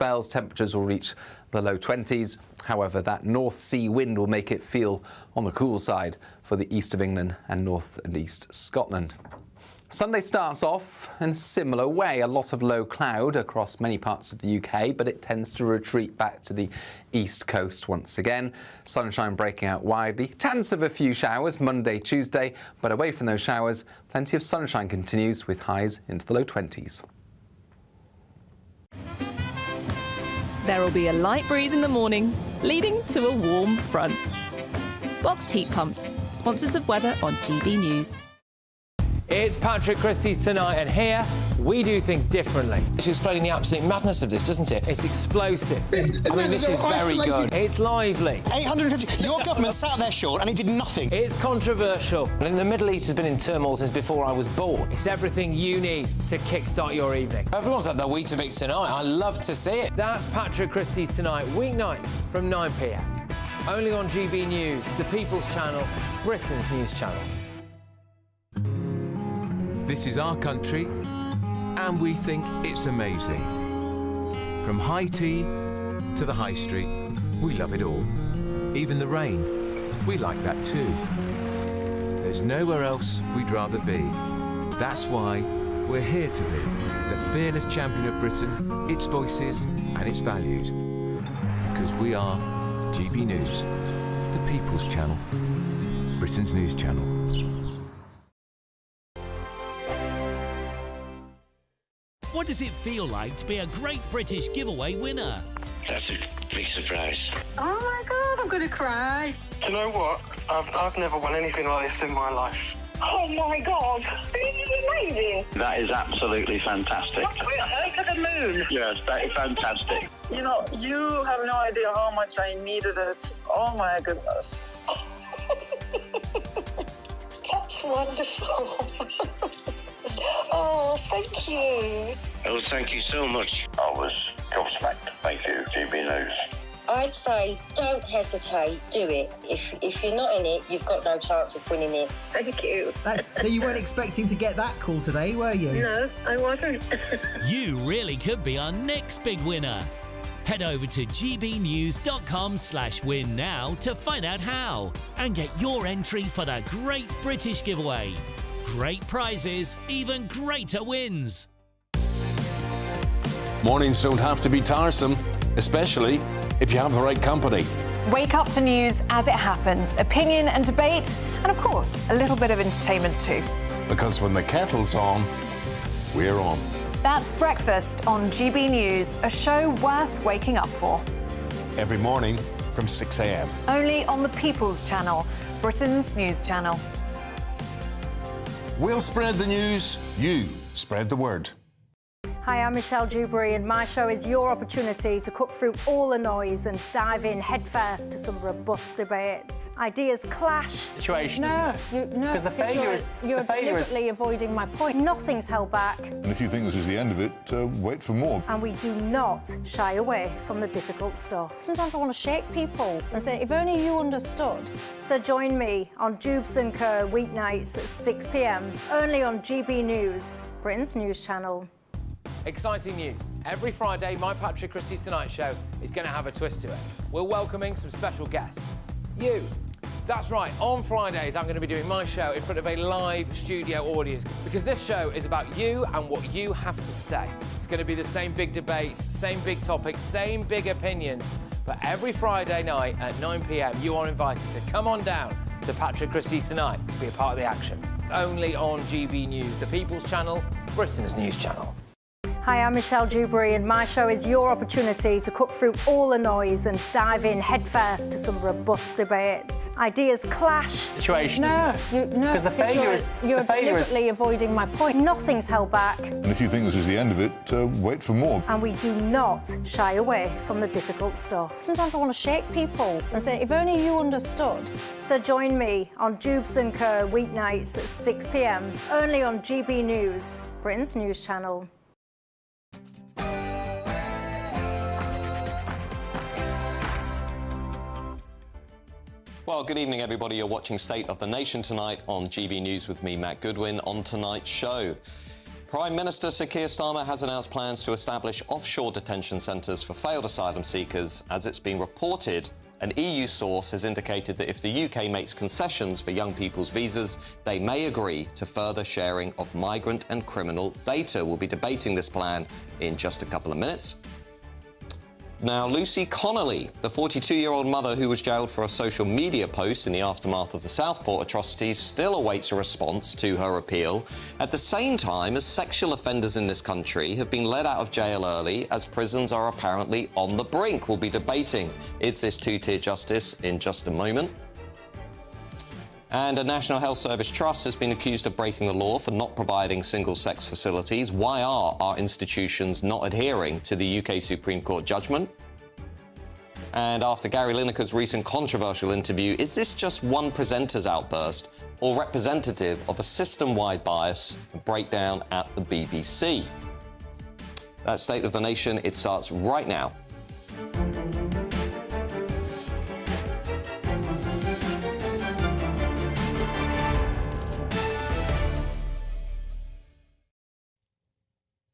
spells. Temperatures will reach the low 20s. However, that North Sea wind will make it feel on the cool side for the east of England and north and east Scotland. Sunday starts off in a similar way. A lot of low cloud across many parts of the UK, but it tends to retreat back to the east coast once again. Sunshine breaking out widely. Chance of a few showers Monday, Tuesday, but away from those showers, plenty of sunshine continues with highs into the low 20s. There will be a light breeze in the morning, leading to a warm front. Boxed heat pumps, sponsors of weather on GB News. It's Patrick Christie's Tonight, and here we do things differently. It's explaining the absolute madness of this, doesn't it? It's explosive. I mean, this is very good. It's lively. 850. Your government sat there short and it did nothing. It's controversial. And the Middle East has been in turmoil since before I was born. It's everything you need to kickstart your evening. Everyone's had their Weetabix tonight. I love to see it. That's Patrick Christie's Tonight, weeknights from 9 p.m. Only on GB News, the People's Channel, Britain's news channel. This is our country, and we think it's amazing. From high tea to the high street, we love it all. Even the rain, we like that too. There's nowhere else we'd rather be. That's why we're here to be the fearless champion of Britain, its voices and its values. Because we are GB News, the People's Channel, Britain's news channel. What does it feel like to be a Great British Giveaway winner? That's a big surprise. Oh my God, I'm going to cry. Do you know what? I've never won anything like this in my life. Oh my God, this is amazing. That is absolutely fantastic. We're over the moon. Yes, that is fantastic. You know, you have no idea how much I needed it. Oh my goodness. That's wonderful. Oh, thank you. Oh, thank you so much. I was gobsmacked. Thank you, GB News. I'd say don't hesitate, do it. If you're not in it, you've got no chance of winning it. Thank you. You weren't expecting to get that call today, were you? No, I wasn't. You really could be our next big winner. Head over to gbnews.com/win now to find out how and get your entry for the Great British Giveaway. Great prizes, even greater wins. Mornings don't have to be tiresome, especially if you have the right company. Wake up to news as it happens, opinion and debate, and of course, a little bit of entertainment too. Because when the kettle's on, we're on. That's Breakfast on GB News, a show worth waking up for. Every morning from 6 a.m. Only on the People's Channel, Britain's news channel. We'll spread the news, you spread the word. Hi, I'm Michelle Dewberry, and my show is your opportunity to cut through all the noise and dive in headfirst to some robust debates. Ideas clash. Situation, no, isn't it? Because the failure is... You're deliberately avoiding my point. Nothing's held back. And if you think this is the end of it, wait for more. And we do not shy away from the difficult stuff. Sometimes I want to shake people and say, if only you understood. So join me on Dubes & Co. weeknights at 6 p.m, only on GB News, Britain's news channel. Exciting news. Every Friday, my Patrick Christie's Tonight show is going to have a twist to it. We're welcoming some special guests. You. That's right, on Fridays I'm going to be doing my show in front of a live studio audience because this show is about you and what you have to say. It's going to be the same big debates, same big topics, same big opinions, but every Friday night at 9 p.m. you are invited to come on down to Patrick Christie's Tonight to be a part of the action. Only on GB News, the People's Channel, Britain's news channel. Hi, I'm Michelle Dewberry, and my show is your opportunity to cut through all the noise and dive in headfirst to some robust debates. Ideas clash. Situation, isn't it? Because the failure is... You're deliberately avoiding my point. Nothing's held back. And if you think this is the end of it, wait for more. And we do not shy away from the difficult stuff. Sometimes I want to shake people and say, if only you understood. So join me on Dubes & Co. weeknights at 6 p.m, only on GB News, Britain's news channel. Well, good evening, everybody. You're watching State of the Nation tonight on GB News with me, Matt Goodwin. On tonight's show, Prime Minister Sir Keir Starmer has announced plans to establish offshore detention centres for failed asylum seekers. As it's been reported, an EU source has indicated that if the UK makes concessions for young people's visas, they may agree to further sharing of migrant and criminal data. We'll be debating this plan in just a couple of minutes. Now, Lucy Connelly, the 42-year-old mother who was jailed for a social media post in the aftermath of the Southport atrocities, still awaits a response to her appeal, at the same time as sexual offenders in this country have been let out of jail early as prisons are apparently on the brink. We'll be debating, is this two-tier justice, in just a moment. And a National Health Service trust has been accused of breaking the law for not providing single-sex facilities. Why are our institutions not adhering to the UK Supreme Court judgment? And after Gary Lineker's recent controversial interview, is this just one presenter's outburst or representative of a system-wide bias and breakdown at the BBC? That's State of the Nation. It starts right now.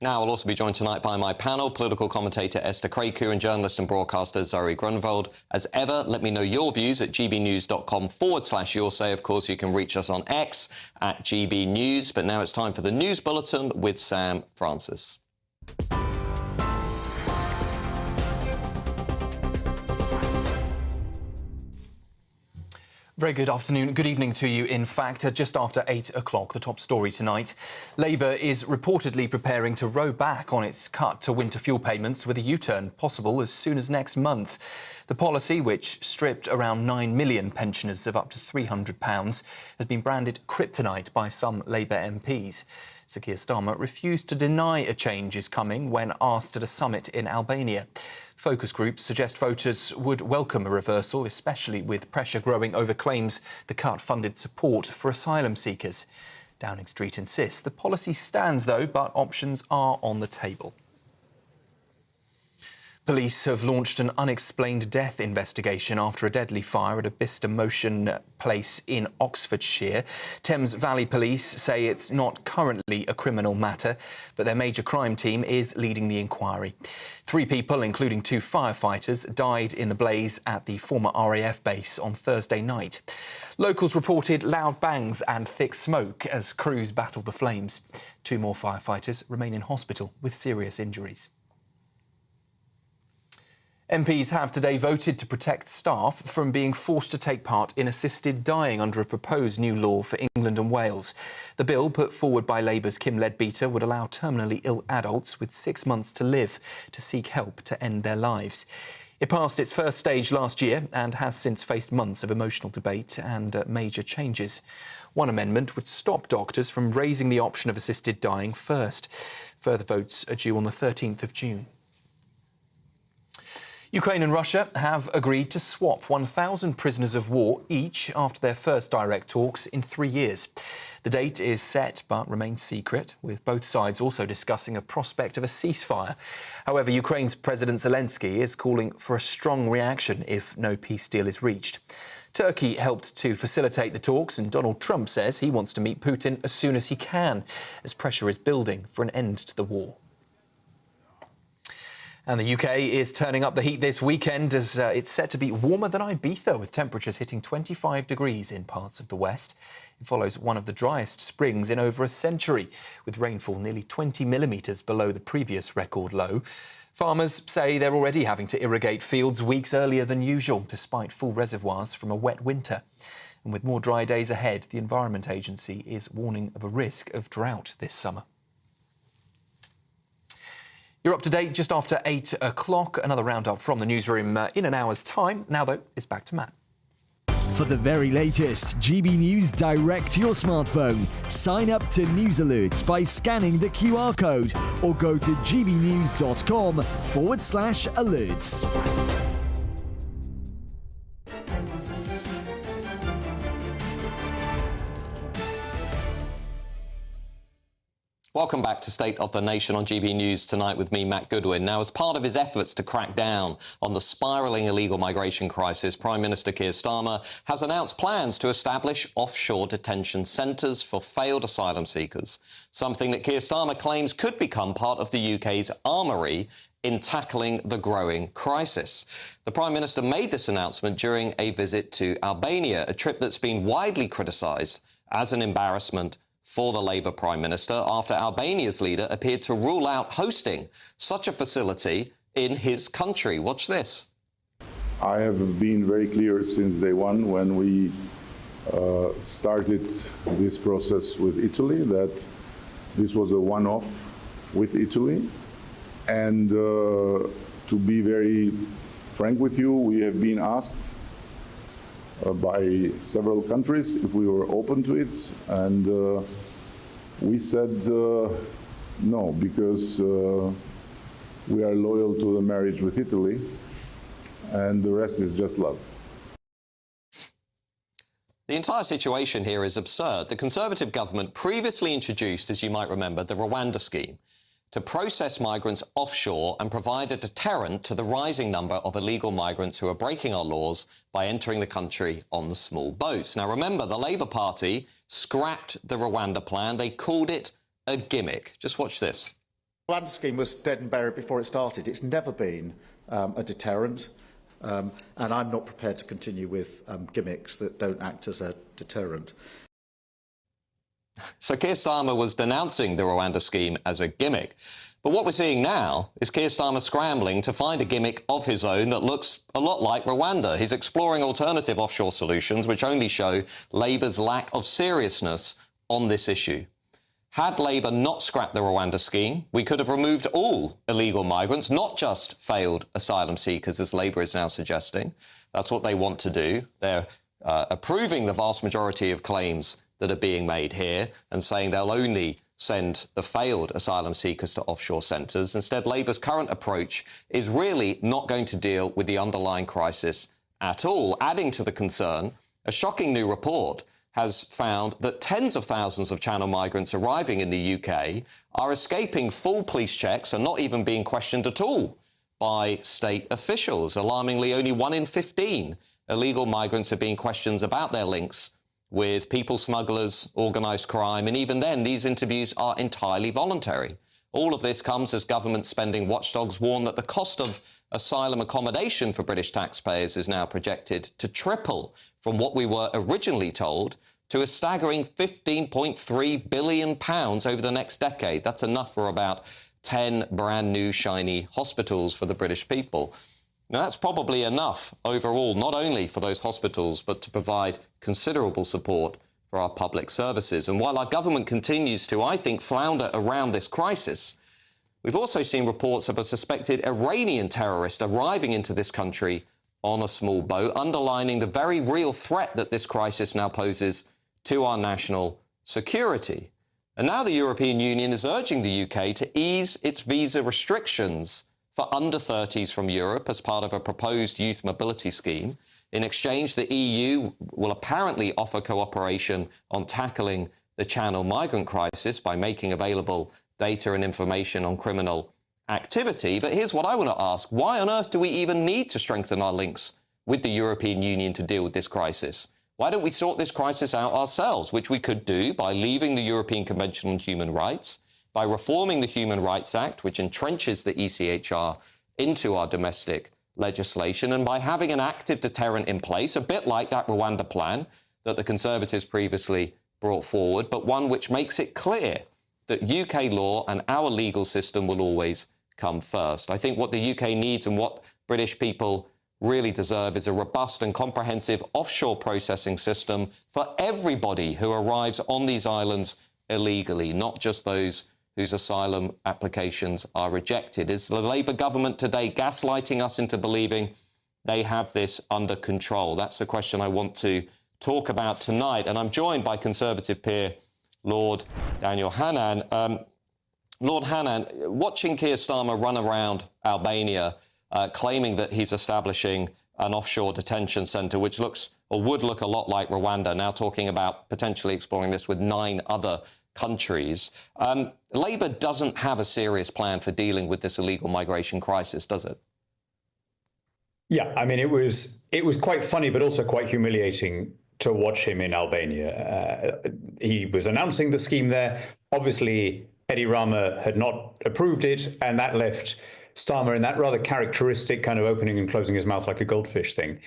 Now, I'll also be joined tonight by my panel, political commentator Esther Craku and journalist and broadcaster Zoe Grunwald. As ever, let me know your views at gbnews.com/your say. Of course, you can reach us on X at GBNews. But now it's time for the News Bulletin with Sam Francis. Very good afternoon. Good evening to you. In fact, just after 8 o'clock, the top story tonight. Labour is reportedly preparing to row back on its cut to winter fuel payments with a U-turn possible as soon as next month. The policy, which stripped around 9 million pensioners of up to £300, has been branded kryptonite by some Labour MPs. Sir Keir Starmer refused to deny a change is coming when asked at a summit in Albania. Focus groups suggest voters would welcome a reversal, especially with pressure growing over claims the cut funded support for asylum seekers. Downing Street insists the policy stands, though, but options are on the table. Police have launched an unexplained death investigation after a deadly fire at a Bicester Motion place in Oxfordshire. Thames Valley Police say it's not currently a criminal matter, but their major crime team is leading the inquiry. 3 people, including 2 firefighters, died in the blaze at the former RAF base on Thursday night. Locals reported loud bangs and thick smoke as crews battled the flames. 2 more firefighters remain in hospital with serious injuries. MPs have today voted to protect staff from being forced to take part in assisted dying under a proposed new law for England and Wales. The bill, put forward by Labour's Kim Leadbeater, would allow terminally ill adults with 6 months to live to seek help to end their lives. It passed its first stage last year and has since faced months of emotional debate and major changes. One amendment would stop doctors from raising the option of assisted dying first. Further votes are due on the 13th of June. Ukraine and Russia have agreed to swap 1,000 prisoners of war each after their first direct talks in 3 years. The date is set but remains secret, with both sides also discussing a prospect of a ceasefire. However, Ukraine's President Zelensky is calling for a strong reaction if no peace deal is reached. Turkey helped to facilitate the talks, and Donald Trump says he wants to meet Putin as soon as he can, as pressure is building for an end to the war. And the UK is turning up the heat this weekend as it's set to be warmer than Ibiza, with temperatures hitting 25 degrees in parts of the west. It follows one of the driest springs in over a century, with rainfall nearly 20 millimetres below the previous record low. Farmers say they're already having to irrigate fields weeks earlier than usual, despite full reservoirs from a wet winter. And with more dry days ahead, the Environment Agency is warning of a risk of drought this summer. You're up to date just after 8 o'clock. Another roundup from the newsroom in an hour's time. Now, though, it's back to Matt. For the very latest GB News direct to your smartphone, sign up to News Alerts by scanning the QR code or go to gbnews.com/alerts. Welcome back to State of the Nation on GB News tonight with me, Matt Goodwin. Now, as part of his efforts to crack down on the spiralling illegal migration crisis, Prime Minister Keir Starmer has announced plans to establish offshore detention centres for failed asylum seekers, something that Keir Starmer claims could become part of the UK's armoury in tackling the growing crisis. The Prime Minister made this announcement during a visit to Albania, a trip that's been widely criticised as an embarrassment for the Labour Prime Minister after Albania's leader appeared to rule out hosting such a facility in his country. Watch this. I have been very clear since day one when we started this process with Italy that this was a one-off with Italy. And to be very frank with you, we have been asked by several countries if we were open to it, and we said no, because we are loyal to the marriage with Italy, and the rest is just love. The entire situation here is absurd. The Conservative government previously introduced, as you might remember, the Rwanda scheme to process migrants offshore and provide a deterrent to the rising number of illegal migrants who are breaking our laws by entering the country on the small boats. Now, remember, the Labour Party scrapped the Rwanda plan. They called it a gimmick. Just watch this. The Rwanda scheme was dead and buried before it started. It's never been a deterrent, and I'm not prepared to continue with gimmicks that don't act as a deterrent. So Keir Starmer was denouncing the Rwanda scheme as a gimmick. But what we're seeing now is Keir Starmer scrambling to find a gimmick of his own that looks a lot like Rwanda. He's exploring alternative offshore solutions which only show Labour's lack of seriousness on this issue. Had Labour not scrapped the Rwanda scheme, we could have removed all illegal migrants, not just failed asylum seekers, as Labour is now suggesting. That's what they want to do. They're approving the vast majority of claims that are being made here and saying they'll only send the failed asylum seekers to offshore centres. Instead, Labour's current approach is really not going to deal with the underlying crisis at all. Adding to the concern, a shocking new report has found that tens of thousands of Channel migrants arriving in the UK are escaping full police checks and not even being questioned at all by state officials. Alarmingly, only 1 in 15 illegal migrants are being questioned about their links with people smugglers, organised crime, and even then, these interviews are entirely voluntary. All of this comes as government spending watchdogs warn that the cost of asylum accommodation for British taxpayers is now projected to triple from what we were originally told to a staggering £15.3 billion over the next decade. That's enough for about 10 brand new shiny hospitals for the British people. Now, that's probably enough overall, not only for those hospitals, but to provide considerable support for our public services. And while our government continues to, I think, flounder around this crisis, we've also seen reports of a suspected Iranian terrorist arriving into this country on a small boat, underlining the very real threat that this crisis now poses to our national security. And now the European Union is urging the UK to ease its visa restrictions for under-30s from Europe as part of a proposed youth mobility scheme. In exchange, the EU will apparently offer cooperation on tackling the Channel migrant crisis by making available data and information on criminal activity. But here's what I want to ask. Why on earth do we even need to strengthen our links with the European Union to deal with this crisis? Why don't we sort this crisis out ourselves, which we could do by leaving the European Convention on Human Rights, by reforming the Human Rights Act, which entrenches the ECHR into our domestic legislation, and by having an active deterrent in place, a bit like that Rwanda plan that the Conservatives previously brought forward, but one which makes it clear that UK law and our legal system will always come first. I think what the UK needs and what British people really deserve is a robust and comprehensive offshore processing system for everybody who arrives on these islands illegally, not just those whose asylum applications are rejected. Is the Labour government today gaslighting us into believing they have this under control? That's the question I want to talk about tonight. And I'm joined by Conservative peer Lord Daniel Hannan. Lord Hannan, watching Keir Starmer run around Albania claiming that he's establishing an offshore detention centre, which looks or would look a lot like Rwanda, now talking about potentially exploring this with 9 other countries. Labour doesn't have a serious plan for dealing with this illegal migration crisis, does it? Yeah, I mean, it was quite funny, but also quite humiliating to watch him in Albania. He was announcing the scheme there. Obviously, Edi Rama had not approved it, and that left Starmer in that rather characteristic kind of opening and closing his mouth like a goldfish thing.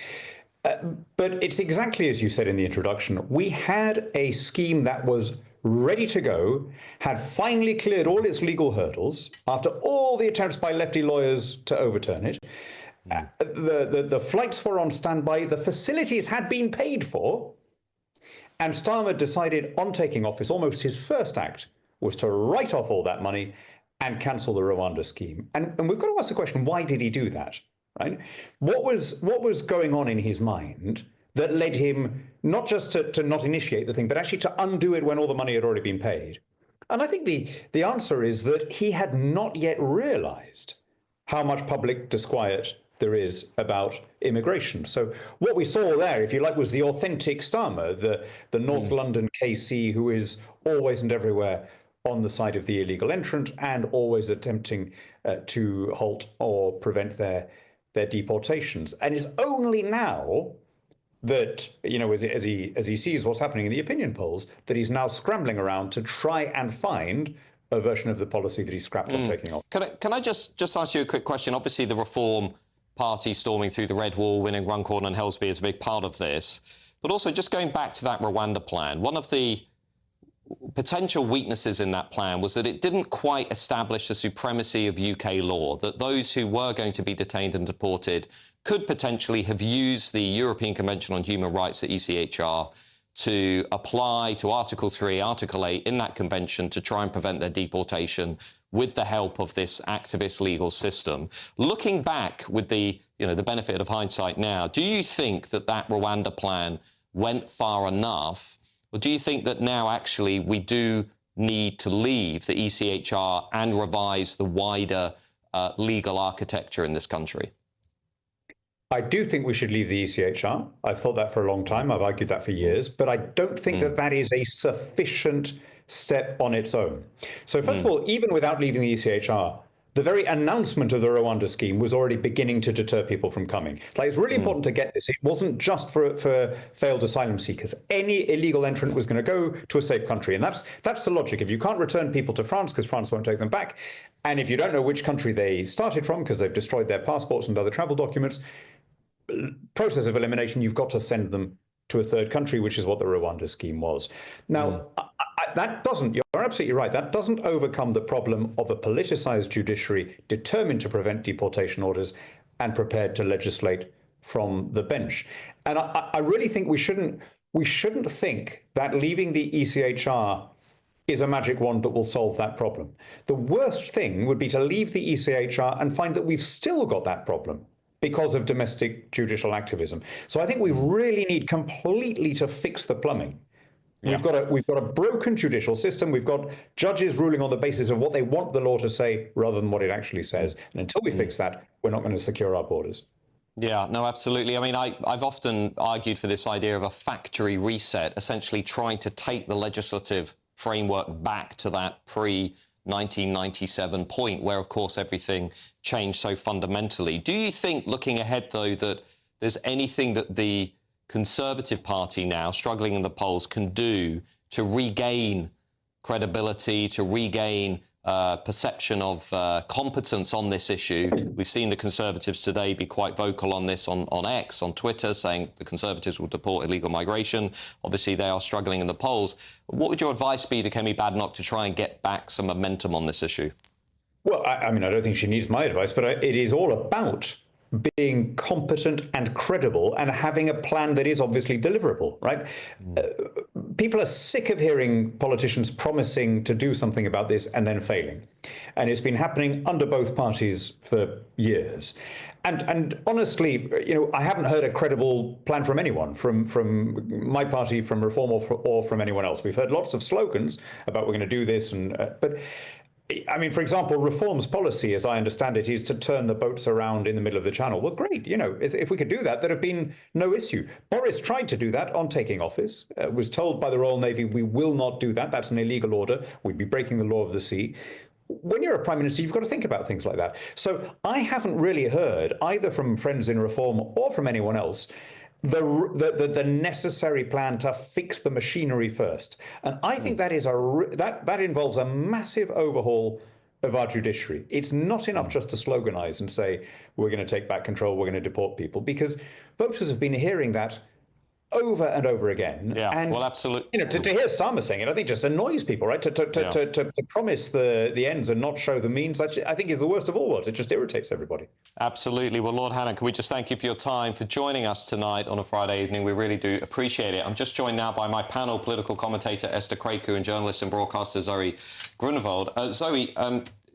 But it's exactly as you said in the introduction. We had a scheme that was ready to go, had finally cleared all its legal hurdles after all the attempts by lefty lawyers to overturn it. The flights were on standby, the facilities had been paid for, and Starmer decided on taking office, almost his first act was to write off all that money and cancel the Rwanda scheme. And we've got to ask the question, why did he do that? Right? What was going on in his mind that led him not just to not initiate the thing, but actually to undo it when all the money had already been paid? And I think the answer is that he had not yet realized how much public disquiet there is about immigration. So what we saw there, if you like, was the authentic Starmer, the North London KC who is always and everywhere on the side of the illegal entrant and always attempting to halt or prevent their deportations. And it's only now that, you know, as he sees what's happening in the opinion polls, that he's now scrambling around to try and find a version of the policy that he scrapped on taking off. Can I just ask you a quick question? Obviously, the Reform Party storming through the Red Wall, winning Runcorn and Helsby is a big part of this. But also, just going back to that Rwanda plan, one of the potential weaknesses in that plan was that it didn't quite establish the supremacy of UK law, that those who were going to be detained and deported could potentially have used the European Convention on Human Rights, the ECHR, to apply to Article 3, Article 8 in that convention to try and prevent their deportation with the help of this activist legal system. Looking back with the benefit of hindsight now, do you think that Rwanda plan went far enough? Or do you think that now actually we do need to leave the ECHR and revise the wider legal architecture in this country? I do think we should leave the ECHR. I've thought that for a long time. I've argued that for years. But I don't think that is a sufficient step on its own. So first of all, even without leaving the ECHR, the very announcement of the Rwanda scheme was already beginning to deter people from coming. Like, it's really important to get this. It wasn't just for failed asylum seekers. Any illegal entrant was going to go to a safe country. And that's the logic. If you can't return people to France because France won't take them back, and if you don't know which country they started from because they've destroyed their passports and other travel documents, process of elimination, you've got to send them to a third country, which is what the Rwanda scheme was. Now, that doesn't, you're absolutely right, that doesn't overcome the problem of a politicized judiciary determined to prevent deportation orders and prepared to legislate from the bench. And I really think we shouldn't think that leaving the ECHR is a magic wand that will solve that problem. The worst thing would be to leave the ECHR and find that we've still got that problem because of domestic judicial activism. So I think we really need completely to fix the plumbing. Yeah. We've got a broken judicial system. We've got judges ruling on the basis of what they want the law to say rather than what it actually says. And until we fix that, we're not going to secure our borders. Yeah, no, absolutely. I mean, I've often argued for this idea of a factory reset, essentially trying to take the legislative framework back to that pre-1997 point where, of course, everything changed so fundamentally. Do you think, looking ahead, though, that there's anything that the Conservative Party now, struggling in the polls, can do to regain credibility, to regain perception of competence on this issue? We've seen the Conservatives today be quite vocal on this on X, on Twitter, saying the Conservatives will deport illegal migration. Obviously, they are struggling in the polls. What would your advice be to Kemi Badenoch to try and get back some momentum on this issue? Well, I mean, I don't think she needs my advice, but it is all about being competent and credible and having a plan that is obviously deliverable, right? People are sick of hearing politicians promising to do something about this and then failing. And it's been happening under both parties for years. And honestly, you know, I haven't heard a credible plan from anyone, from my party, from Reform, or from anyone else. We've heard lots of slogans about we're going to do this, but I mean, for example, Reform's policy, as I understand it, is to turn the boats around in the middle of the channel. Well, great. You know, if we could do that, there'd have been no issue. Boris tried to do that on taking office, was told by the Royal Navy, we will not do that. That's an illegal order. We'd be breaking the law of the sea. When you're a prime minister, you've got to think about things like that. So I haven't really heard, either from friends in Reform or from anyone else, the necessary plan to fix the machinery first. And I think that is that involves a massive overhaul of our judiciary. It's not enough just to sloganize and say, we're going to take back control, we're going to deport people, because voters have been hearing that over and over again. Yeah, and, well, absolutely. You know, to hear Starmer saying it, I think just annoys people, right? To promise the ends and not show the means, I think is the worst of all worlds. It just irritates everybody. Absolutely. Well, Lord Hannan, can we just thank you for your time, for joining us tonight on a Friday evening? We really do appreciate it. I'm just joined now by my panel, political commentator Esther Kreku and journalist and broadcaster Zoe Grunewald. Zoe,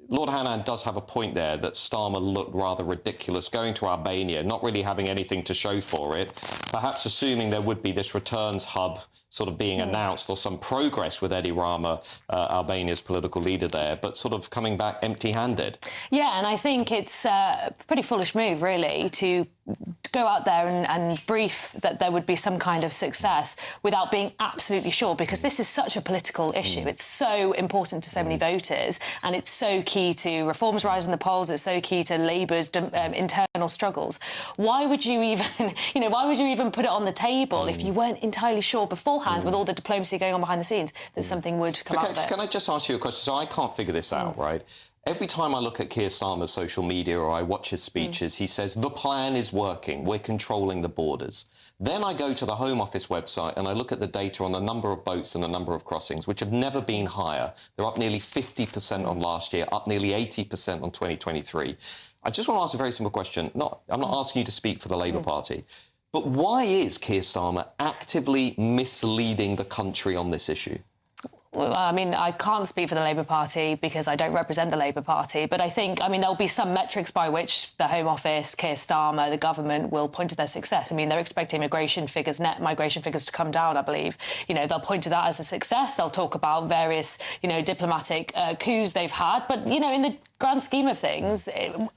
Lord Hannan does have a point there that Starmer looked rather ridiculous going to Albania, not really having anything to show for it, perhaps assuming there would be this returns hub sort of being announced or some progress with Edi Rama, Albania's political leader there, but sort of coming back empty-handed. Yeah, and I think it's a pretty foolish move, really, to go out there and brief that there would be some kind of success without being absolutely sure, because this is such a political issue. It's so important to so many voters, and it's so key to Reform's rise in the polls. It's so key to Labour's internal struggles. Why would you even, why would you even put it on the table if you weren't entirely sure beforehand, with all the diplomacy going on behind the scenes, that something would come out of it? Can I just ask you a question? So I can't figure this out, right? Every time I look at Keir Starmer's social media or I watch his speeches, he says, the plan is working, we're controlling the borders. Then I go to the Home Office website and I look at the data on the number of boats and the number of crossings, which have never been higher. They're up nearly 50% on last year, up nearly 80% on 2023. I just want to ask a very simple question. I'm not asking you to speak for the Labour Party, but why is Keir Starmer actively misleading the country on this issue? Well, I mean, I can't speak for the Labour Party because I don't represent the Labour Party, but I think, there'll be some metrics by which the Home Office, Keir Starmer, the government will point to their success. I mean, they're expecting net migration figures to come down, I believe. They'll point to that as a success. They'll talk about various, diplomatic coups they've had. But, in the grand scheme of things,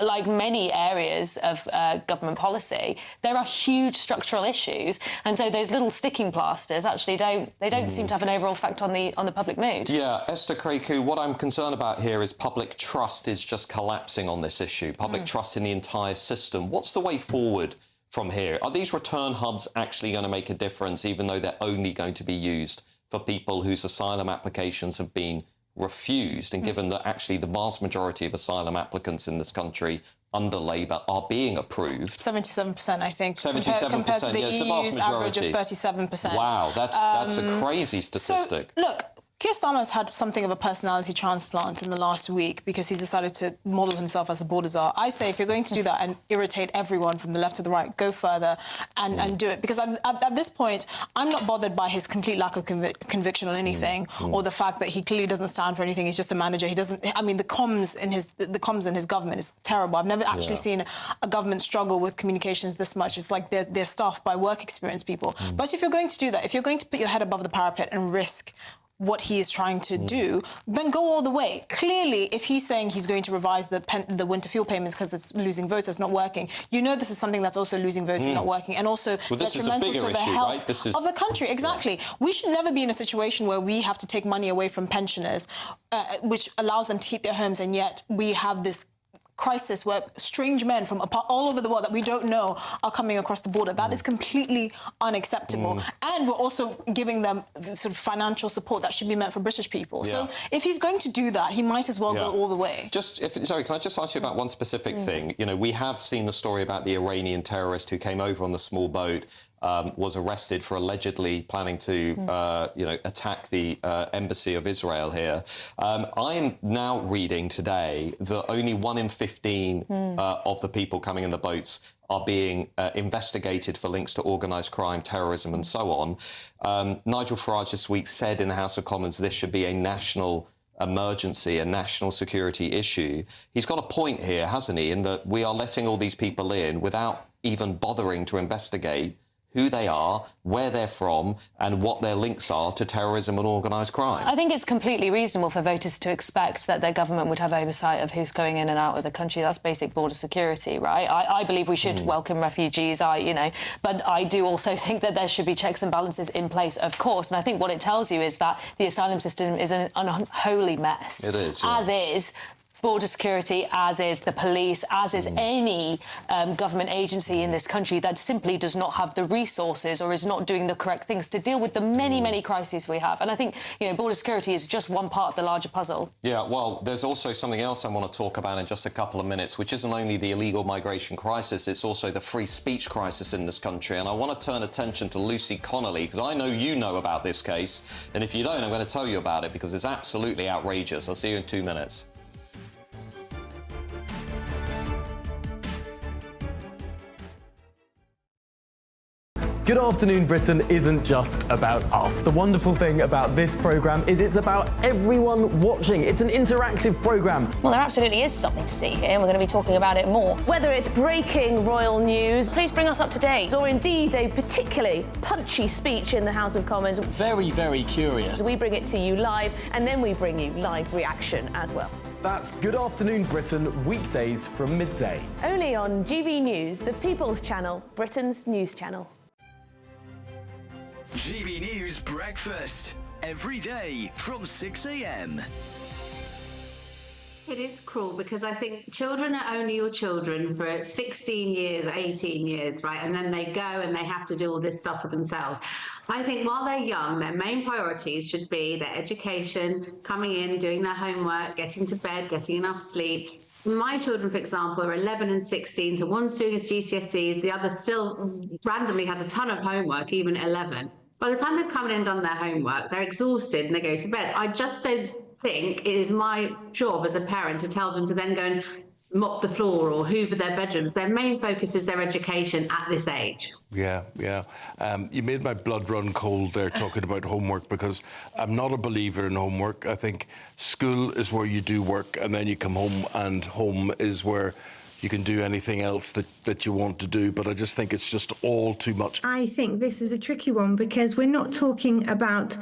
like many areas of government policy, there are huge structural issues, and so those little sticking plasters actually don't seem to have an overall effect on the public mood. Yeah, Esther Kreku, what I'm concerned about here is public trust is just collapsing on this issue. Public trust in the entire system. What's the way forward from here? Are these return hubs actually going to make a difference, even though they're only going to be used for people whose asylum applications have been refused, and given that actually the vast majority of asylum applicants in this country under Labour are being approved? 77%, I think. 77%, compared to the yes, the vast EU's majority. average of 37%. Wow, that's a crazy statistic. So, look, Keir Starmer has had something of a personality transplant in the last week because he's decided to model himself as the border czar. I say if you're going to do that and irritate everyone from the left to the right, go further and do it. Because at this point, I'm not bothered by his complete lack of conviction on anything or the fact that he clearly doesn't stand for anything. He's just a manager. He doesn't... the comms in his government is terrible. I've never actually seen a government struggle with communications this much. It's like they're staffed by work experience people. But if you're going to do that, if you're going to put your head above the parapet and risk what he is trying to do, then go all the way. Clearly, if he's saying he's going to revise the winter fuel payments because it's losing votes, it's not working, this is something that's also losing votes and not working, and also detrimental to the health of the country. Exactly. We should never be in a situation where we have to take money away from pensioners, which allows them to heat their homes, and yet we have this crisis where strange men from all over the world that we don't know are coming across the border. That is completely unacceptable. And we're also giving them the sort of financial support that should be meant for British people. Yeah. So if he's going to do that, he might as well go all the way. Sorry, can I just ask you about one specific thing? We have seen the story about the Iranian terrorist who came over on the small boat, was arrested for allegedly planning to, attack the embassy of Israel here. I am now reading today that only 1 in 15 of the people coming in the boats are being investigated for links to organised crime, terrorism and so on. Nigel Farage this week said in the House of Commons this should be a national emergency, a national security issue. He's got a point here, hasn't he, in that we are letting all these people in without even bothering to investigate who they are, where they're from, and what their links are to terrorism and organised crime. I think it's completely reasonable for voters to expect that their government would have oversight of who's going in and out of the country. That's basic border security, right? I believe we should welcome refugees, but I do also think that there should be checks and balances in place, of course. And I think what it tells you is that the asylum system is an unholy mess. It is. Yeah. As is border security, as is the police, as is any government agency in this country that simply does not have the resources or is not doing the correct things to deal with the many, many crises we have. And I think, border security is just one part of the larger puzzle. Yeah, well, there's also something else I want to talk about in just a couple of minutes, which isn't only the illegal migration crisis, it's also the free speech crisis in this country. And I want to turn attention to Lucy Connelly, because I know you know about this case. And if you don't, I'm going to tell you about it, because it's absolutely outrageous. I'll see you in 2 minutes. Good Afternoon Britain isn't just about us. The wonderful thing about this programme is it's about everyone watching. It's an interactive programme. Well, there absolutely is something to see here, and we're going to be talking about it more. Whether it's breaking royal news, please bring us up to date, or indeed a particularly punchy speech in the House of Commons. Very, very curious. We bring it to you live, and then we bring you live reaction as well. That's Good Afternoon Britain, weekdays from midday. Only on GB News, the People's Channel, Britain's news channel. GB News Breakfast, every day from 6 a.m. It is cruel because I think children are only your children for 16 years, 18 years, right? And then they go and they have to do all this stuff for themselves. I think while they're young, their main priorities should be their education, coming in, doing their homework, getting to bed, getting enough sleep. My children, for example, are 11 and 16, so one's doing his GCSEs, the other still randomly has a ton of homework, even at 11. By the time they've come in and done their homework, they're exhausted and they go to bed. I just don't think it is my job as a parent to tell them to then go and mop the floor or hoover their bedrooms. Their main focus is their education at this age. Yeah. You made my blood run cold there talking about homework, because I'm not a believer in homework. I think school is where you do work and then you come home, and home is where you can do anything else that you want to do, but I just think it's just all too much. I think this is a tricky one because we're not talking about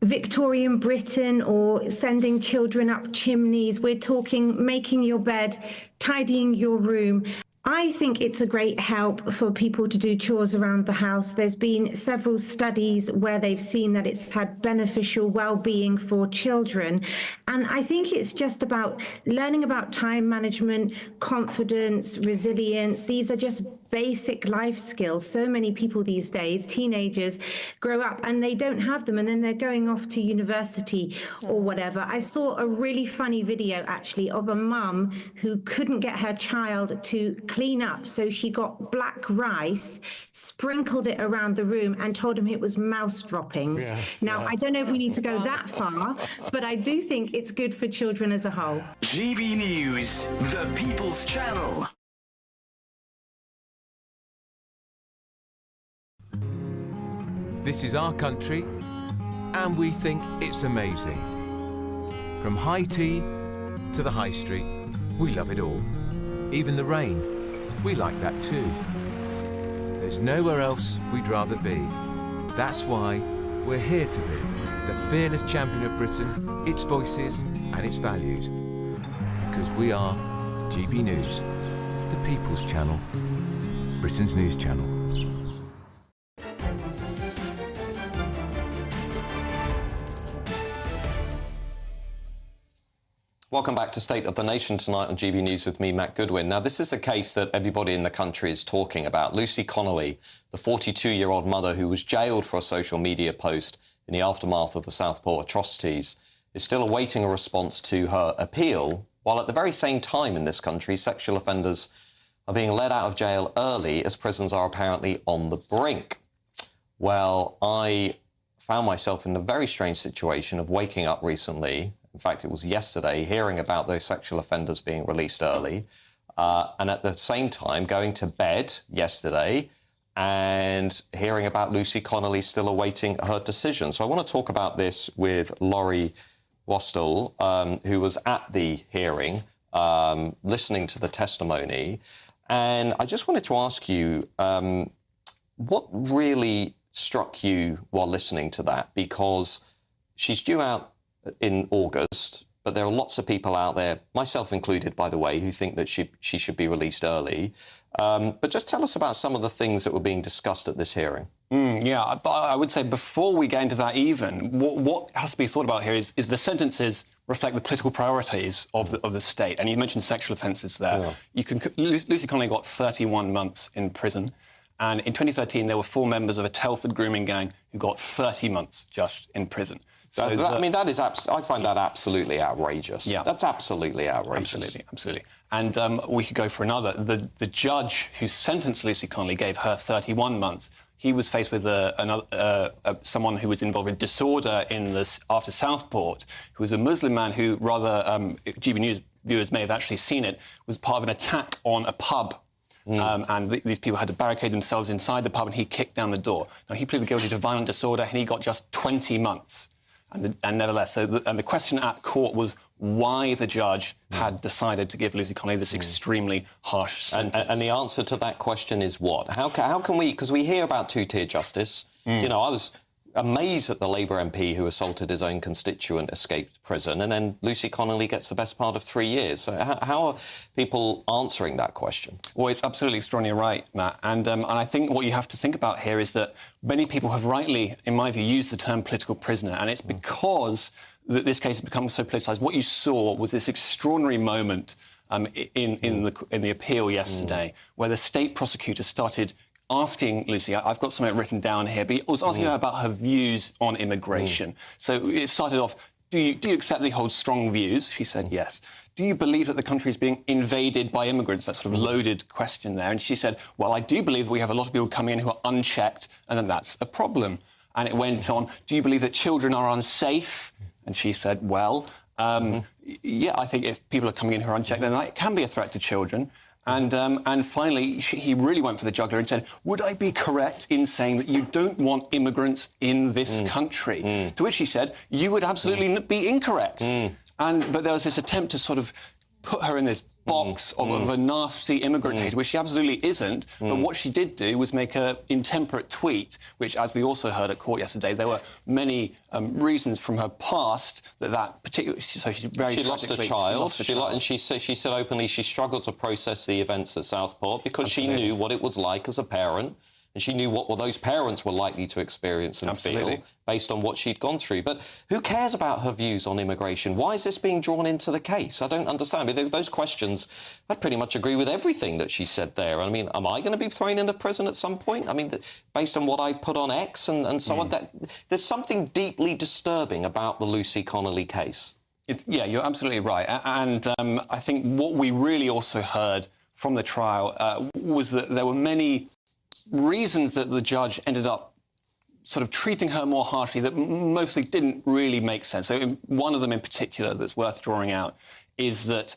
Victorian Britain or sending children up chimneys. We're talking making your bed, tidying your room. I think it's a great help for people to do chores around the house. There's been several studies where they've seen that it's had beneficial well-being for children. And I think it's just about learning about time management, confidence, resilience. These are just basic life skills. So many people these days, teenagers, grow up and they don't have them, and then they're going off to university or whatever. I saw a really funny video actually of a mum who couldn't get her child to clean up, so she got black rice, sprinkled it around the room and told him it was mouse droppings. I don't know if we need to go that far, but I do think it's good for children as a whole. GB News, the People's Channel. This is our country, and we think it's amazing. From high tea to the high street, we love it all. Even the rain, we like that too. There's nowhere else we'd rather be. That's why we're here to be the fearless champion of Britain, its voices and its values. Because we are GB News, the People's Channel, Britain's news channel. Welcome back to State of the Nation tonight on GB News with me, Matt Goodwin. Now, this is a case that everybody in the country is talking about. Lucy Connelly, the 42-year-old mother who was jailed for a social media post in the aftermath of the Southport atrocities, is still awaiting a response to her appeal, while at the very same time in this country, sexual offenders are being let out of jail early as prisons are apparently on the brink. Well, I found myself in a very strange situation of waking up recently. In fact, it was yesterday, hearing about those sexual offenders being released early, and at the same time going to bed yesterday and hearing about Lucy Connelly still awaiting her decision. So I want to talk about this with Laurie Wastel, who was at the hearing, listening to the testimony. And I just wanted to ask you, What really struck you while listening to that? Because she's due out in August, but there are lots of people out there, myself included, by the way, who think that she should be released early. But just tell us about some of the things that were being discussed at this hearing. Yeah, but I would say before we get into that even, what has to be thought about here is the sentences reflect the political priorities of the state. And you mentioned sexual offences there. Yeah. Lucy Connelly got 31 months in prison. And in 2013, there were 4 members of a Telford grooming gang who got 30 months just in prison. So I mean, that is I find that absolutely outrageous. Yeah. That's absolutely outrageous. Absolutely. And we could go for another. The judge who sentenced Lucy Connelly gave her 31 months. He was faced with someone who was involved in disorder after Southport, who was a Muslim man who, rather GBNews viewers may have actually seen it, was part of an attack on a pub. And these people had to barricade themselves inside the pub, and he kicked down the door. Now, he pleaded guilty to violent disorder, and he got just 20 months. And nevertheless, the question at court was why the judge had decided to give Lucy Connelly this extremely harsh sentence. And the answer to that question is what? How can we... Because we hear about two-tier justice. You know, I was amazed that the Labour MP who assaulted his own constituent escaped prison, and then Lucy Connelly gets the best part of 3 years. So how are people answering that question? Well, it's absolutely extraordinary, right, Matt? And I think what you have to think about here is that many people have rightly, in my view, used the term political prisoner, and it's because that this case has become so politicised. What you saw was this extraordinary moment in the appeal yesterday, where the state prosecutor started asking Lucy, I've got something written down here, but he was asking her about her views on immigration. So it started off, do you accept that he holds strong views? She said yes. Do you believe that the country is being invaded by immigrants? That sort of loaded question there. And she said, well, I do believe we have a lot of people coming in who are unchecked, and then that's a problem. And it went on, do you believe that children are unsafe? And she said, well, yeah, I think if people are coming in who are unchecked, then that can be a threat to children. And finally, he really went for the jugular and said, would I be correct in saying that you don't want immigrants in this country? To which he said, you would absolutely be incorrect. But there was this attempt to sort of put her in this box of a nasty immigrant hater, which she absolutely isn't. But what she did do was make an intemperate tweet, which, as we also heard at court yesterday, there were many reasons from her past that particular... So she lost a child. And she said openly she struggled to process the events at Southport because she knew what it was like as a parent, and she knew what those parents were likely to experience and feel based on what she'd gone through. But who cares about her views on immigration? Why is this being drawn into the case? I don't understand. I mean, those questions, I pretty much agree with everything that she said there. I mean, am I going to be thrown into prison at some point? I mean, based on what I put on X and so on, there's something deeply disturbing about the Lucy Connelly case. Yeah, you're absolutely right. And I think what we really also heard from the trial was that there were many reasons that the judge ended up sort of treating her more harshly that mostly didn't really make sense. So one of them in particular that's worth drawing out is that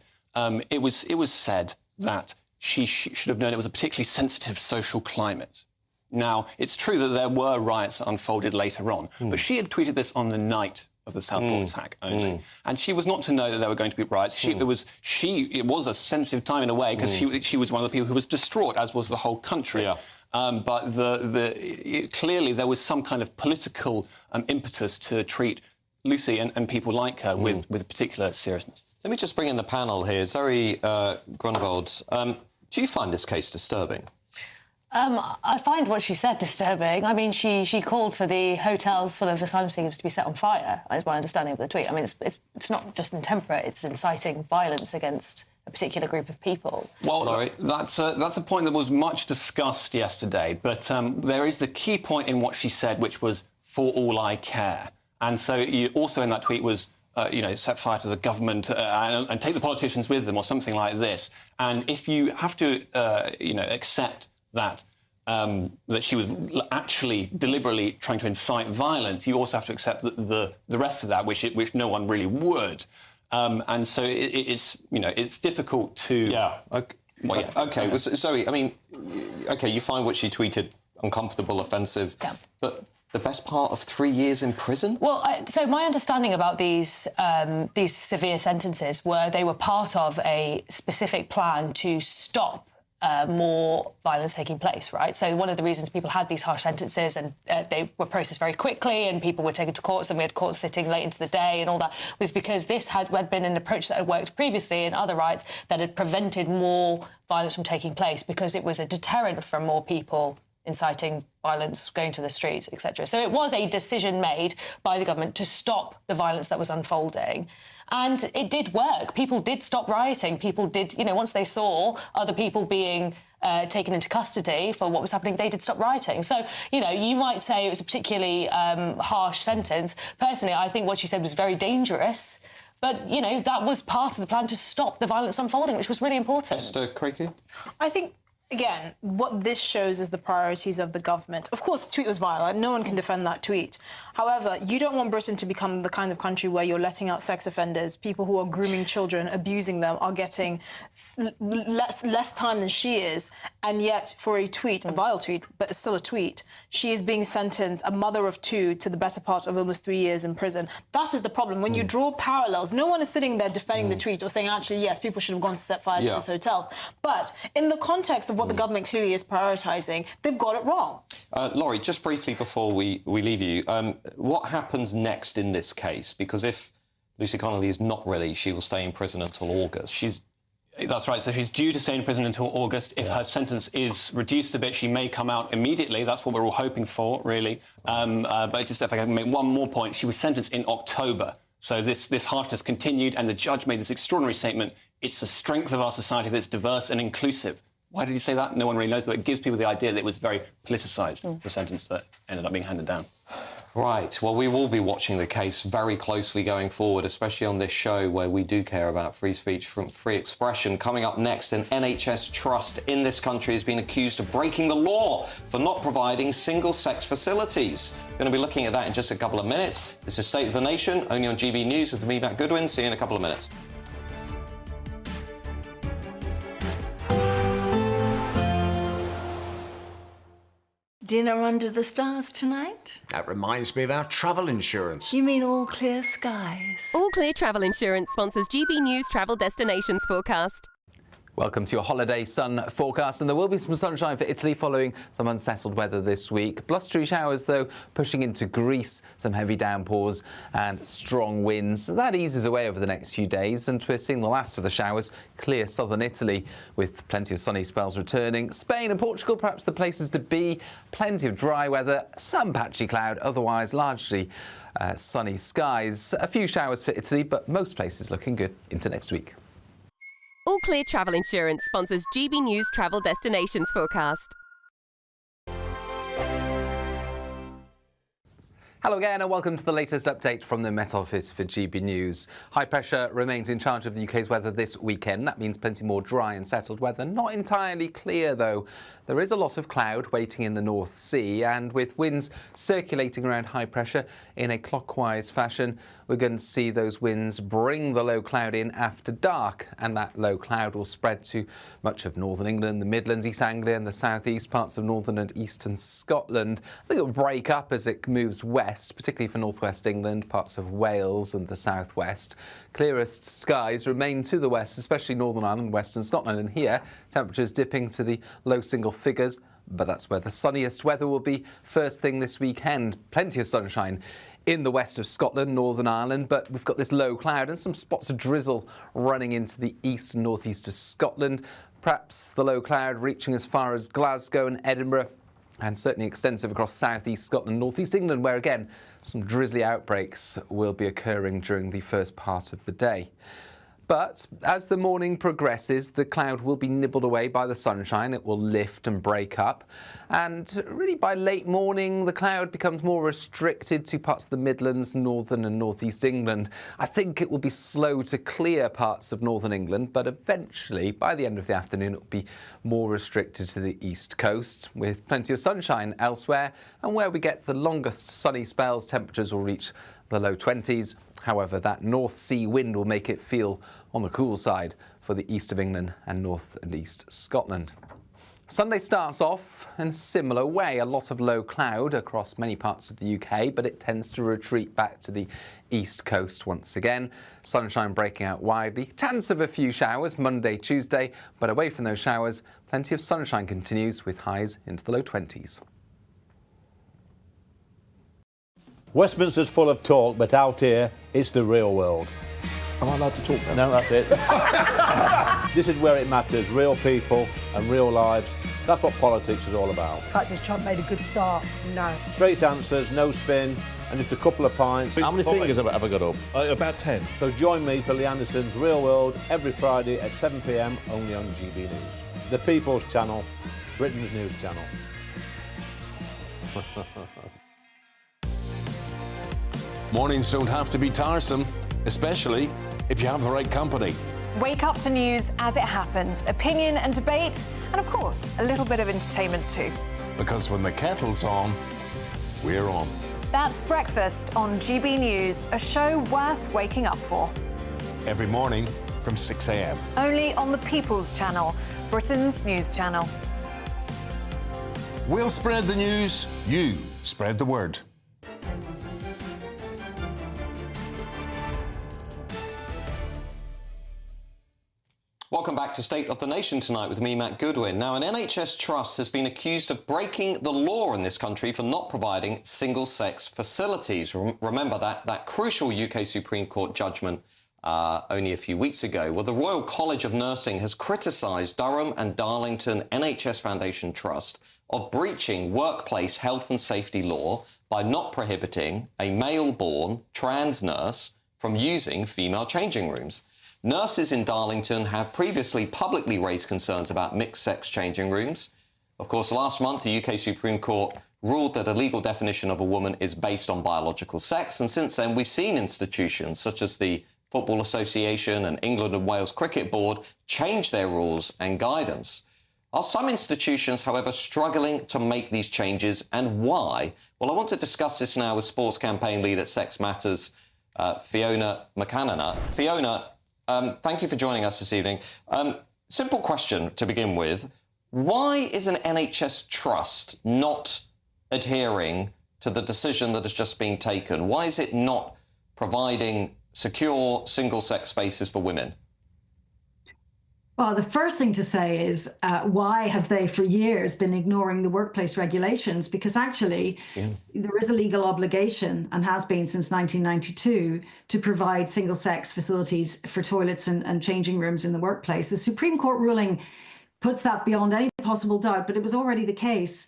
it was said that she should have known it was a particularly sensitive social climate. Now, it's true that there were riots that unfolded later on, but she had tweeted this on the night of the Southport attack only. And she was not to know that there were going to be riots. It was a sensitive time in a way because she was one of the people who was distraught, as was the whole country. Yeah. But clearly there was some kind of political impetus to treat Lucy and people like her with particular seriousness. Let me just bring in the panel here. Zoe Grunwald, do you find this case disturbing? I find what she said disturbing. I mean, she called for the hotels full of asylum seekers to be set on fire, is my understanding of the tweet. I mean, it's not just intemperate, it's inciting violence against a particular group of people. Well, that's a point that was much discussed yesterday, but there is the key point in what she said, which was, for all I care. And so also in that tweet was, set fire to the government and take the politicians with them or something like this. And if you have to, accept that that she was actually deliberately trying to incite violence, you also have to accept the rest of that, which no one really would. And so it's difficult to... Yeah. Okay. Well, yeah. Okay. Well, Zoe, I mean, okay, you find what she tweeted uncomfortable, offensive, but the best part of 3 years in prison? Well, so my understanding about these severe sentences were they were part of a specific plan to stop more violence taking place, right? So one of the reasons people had these harsh sentences and they were processed very quickly and people were taken to courts and we had courts sitting late into the day and all that was because this had been an approach that had worked previously in other rights that had prevented more violence from taking place because it was a deterrent from more people inciting violence, going to the streets, etc. So it was a decision made by the government to stop the violence that was unfolding. And it did work. People did stop rioting. People did, once they saw other people being taken into custody for what was happening, they did stop rioting. So, you might say it was a particularly harsh sentence. Personally, I think what she said was very dangerous. But, that was part of the plan to stop the violence unfolding, which was really important. Mr. Craigie? I think, again, what this shows is the priorities of the government. Of course, the tweet was violent. No one can defend that tweet. However, you don't want Britain to become the kind of country where you're letting out sex offenders, people who are grooming children, abusing them, are getting less time than she is. And yet, for a tweet, a vile tweet, but it's still a tweet, she is being sentenced, a mother of two, to the better part of almost 3 years in prison. That is the problem. When you draw parallels, no one is sitting there defending the tweet or saying, actually, yes, people should have gone to set fire to those hotels. But in the context of what the government clearly is prioritising, they've got it wrong. Laurie, just briefly before we leave you, what happens next in this case? Because if Lucy Connelly is not released, she will stay in prison until August. That's right. So she's due to stay in prison until August. If her sentence is reduced a bit, she may come out immediately. That's what we're all hoping for, really. But just if I can make one more point, she was sentenced in October. So this harshness continued, and the judge made this extraordinary statement. It's the strength of our society that's diverse and inclusive. Why did he say that? No one really knows, but it gives people the idea that it was very politicised, the sentence that ended up being handed down. Right. Well, we will be watching the case very closely going forward, especially on this show where we do care about free speech from free expression. Coming up next, an NHS trust in this country has been accused of breaking the law for not providing single-sex facilities. We're going to be looking at that in just a couple of minutes. This is State of the Nation, only on GB News with me, Matt Goodwin. See you in a couple of minutes. Dinner under the stars tonight? That reminds me of our travel insurance. You mean all clear skies? All Clear Travel Insurance sponsors GB News Travel Destinations Forecast. Welcome to your holiday sun forecast, and there will be some sunshine for Italy following some unsettled weather this week. Blustery showers, though, pushing into Greece, some heavy downpours and strong winds. That eases away over the next few days, and we're seeing the last of the showers clear southern Italy, with plenty of sunny spells returning. Spain and Portugal, perhaps the places to be. Plenty of dry weather, some patchy cloud, otherwise largely sunny skies. A few showers for Italy, but most places looking good into next week. All Clear Travel Insurance sponsors GB News Travel Destinations Forecast. Hello again and welcome to the latest update from the Met Office for GB News. High pressure remains in charge of the UK's weather this weekend. That means plenty more dry and settled weather. Not entirely clear though. There is a lot of cloud waiting in the North Sea, and with winds circulating around high pressure in a clockwise fashion, we're going to see those winds bring the low cloud in after dark, and that low cloud will spread to much of northern England, the Midlands, East Anglia and the southeast, parts of northern and eastern Scotland. I think it'll break up as it moves west, particularly for northwest England, parts of Wales and the southwest. Clearest skies remain to the west, especially Northern Ireland, western Scotland, and here temperatures dipping to the low single figures, but that's where the sunniest weather will be first thing this weekend. Plenty of sunshine in the west of Scotland, Northern Ireland, but we've got this low cloud and some spots of drizzle running into the east and northeast of Scotland. Perhaps the low cloud reaching as far as Glasgow and Edinburgh, and certainly extensive across southeast Scotland, northeast England, where again some drizzly outbreaks will be occurring during the first part of the day. But as the morning progresses, the cloud will be nibbled away by the sunshine. It will lift and break up. And really by late morning, the cloud becomes more restricted to parts of the Midlands, northern and northeast England. I think it will be slow to clear parts of northern England, but eventually, by the end of the afternoon, it will be more restricted to the east coast, with plenty of sunshine elsewhere. And where we get the longest sunny spells, temperatures will reach the low 20s. However, that North Sea wind will make it feel on the cool side for the east of England and north and east Scotland. Sunday starts off in a similar way. A lot of low cloud across many parts of the UK, but it tends to retreat back to the east coast once again. Sunshine breaking out widely. Chance of a few showers Monday, Tuesday, but away from those showers, Plenty of sunshine continues with highs into the low 20s. Westminster's full of talk, but out here, it's the real world. Am I allowed to talk now? No, that's it. This is where it matters, real people and real lives. That's what politics is all about. In fact, has Trump made a good start? No. Straight answers, no spin, and just a couple of pints. How many fingers have I got up? About 10. So join me for Lee Anderson's Real World every Friday at 7 p.m. only on GB News. The People's Channel, Britain's news channel. Mornings don't have to be tiresome, especially if you have the right company. Wake up to news as it happens, opinion and debate, and of course, a little bit of entertainment too. Because when the kettle's on, we're on. That's Breakfast on GB News, a show worth waking up for. Every morning from 6 a.m. Only on the People's Channel, Britain's news channel. We'll spread the news, you spread the word. Welcome back to State of the Nation tonight with me, Matt Goodwin. Now, an NHS trust has been accused of breaking the law in this country for not providing single-sex facilities. Remember that crucial UK Supreme Court judgment only a few weeks ago. Well, the Royal College of Nursing has criticised Durham and Darlington NHS Foundation Trust of breaching workplace health and safety law by not prohibiting a male-born trans nurse from using female changing rooms. Nurses in Darlington have previously publicly raised concerns about mixed-sex changing rooms. Of course, last month, the UK Supreme Court ruled that a legal definition of a woman is based on biological sex, and since then we've seen institutions such as the Football Association and England and Wales Cricket Board change their rules and guidance. Are some institutions, however, struggling to make these changes, and why? Well, I want to discuss this now with sports campaign lead at Sex Matters, Fiona McCannon. Fiona, thank you for joining us this evening. Simple question to begin with. Why is an NHS trust not adhering to the decision that has just been taken? Why is it not providing secure single-sex spaces for women? Well, the first thing to say is why have they for years been ignoring the workplace regulations? Because actually there is a legal obligation, and has been since 1992, to provide single-sex facilities for toilets and changing rooms in the workplace. The Supreme Court ruling puts that beyond any possible doubt, but it was already the case.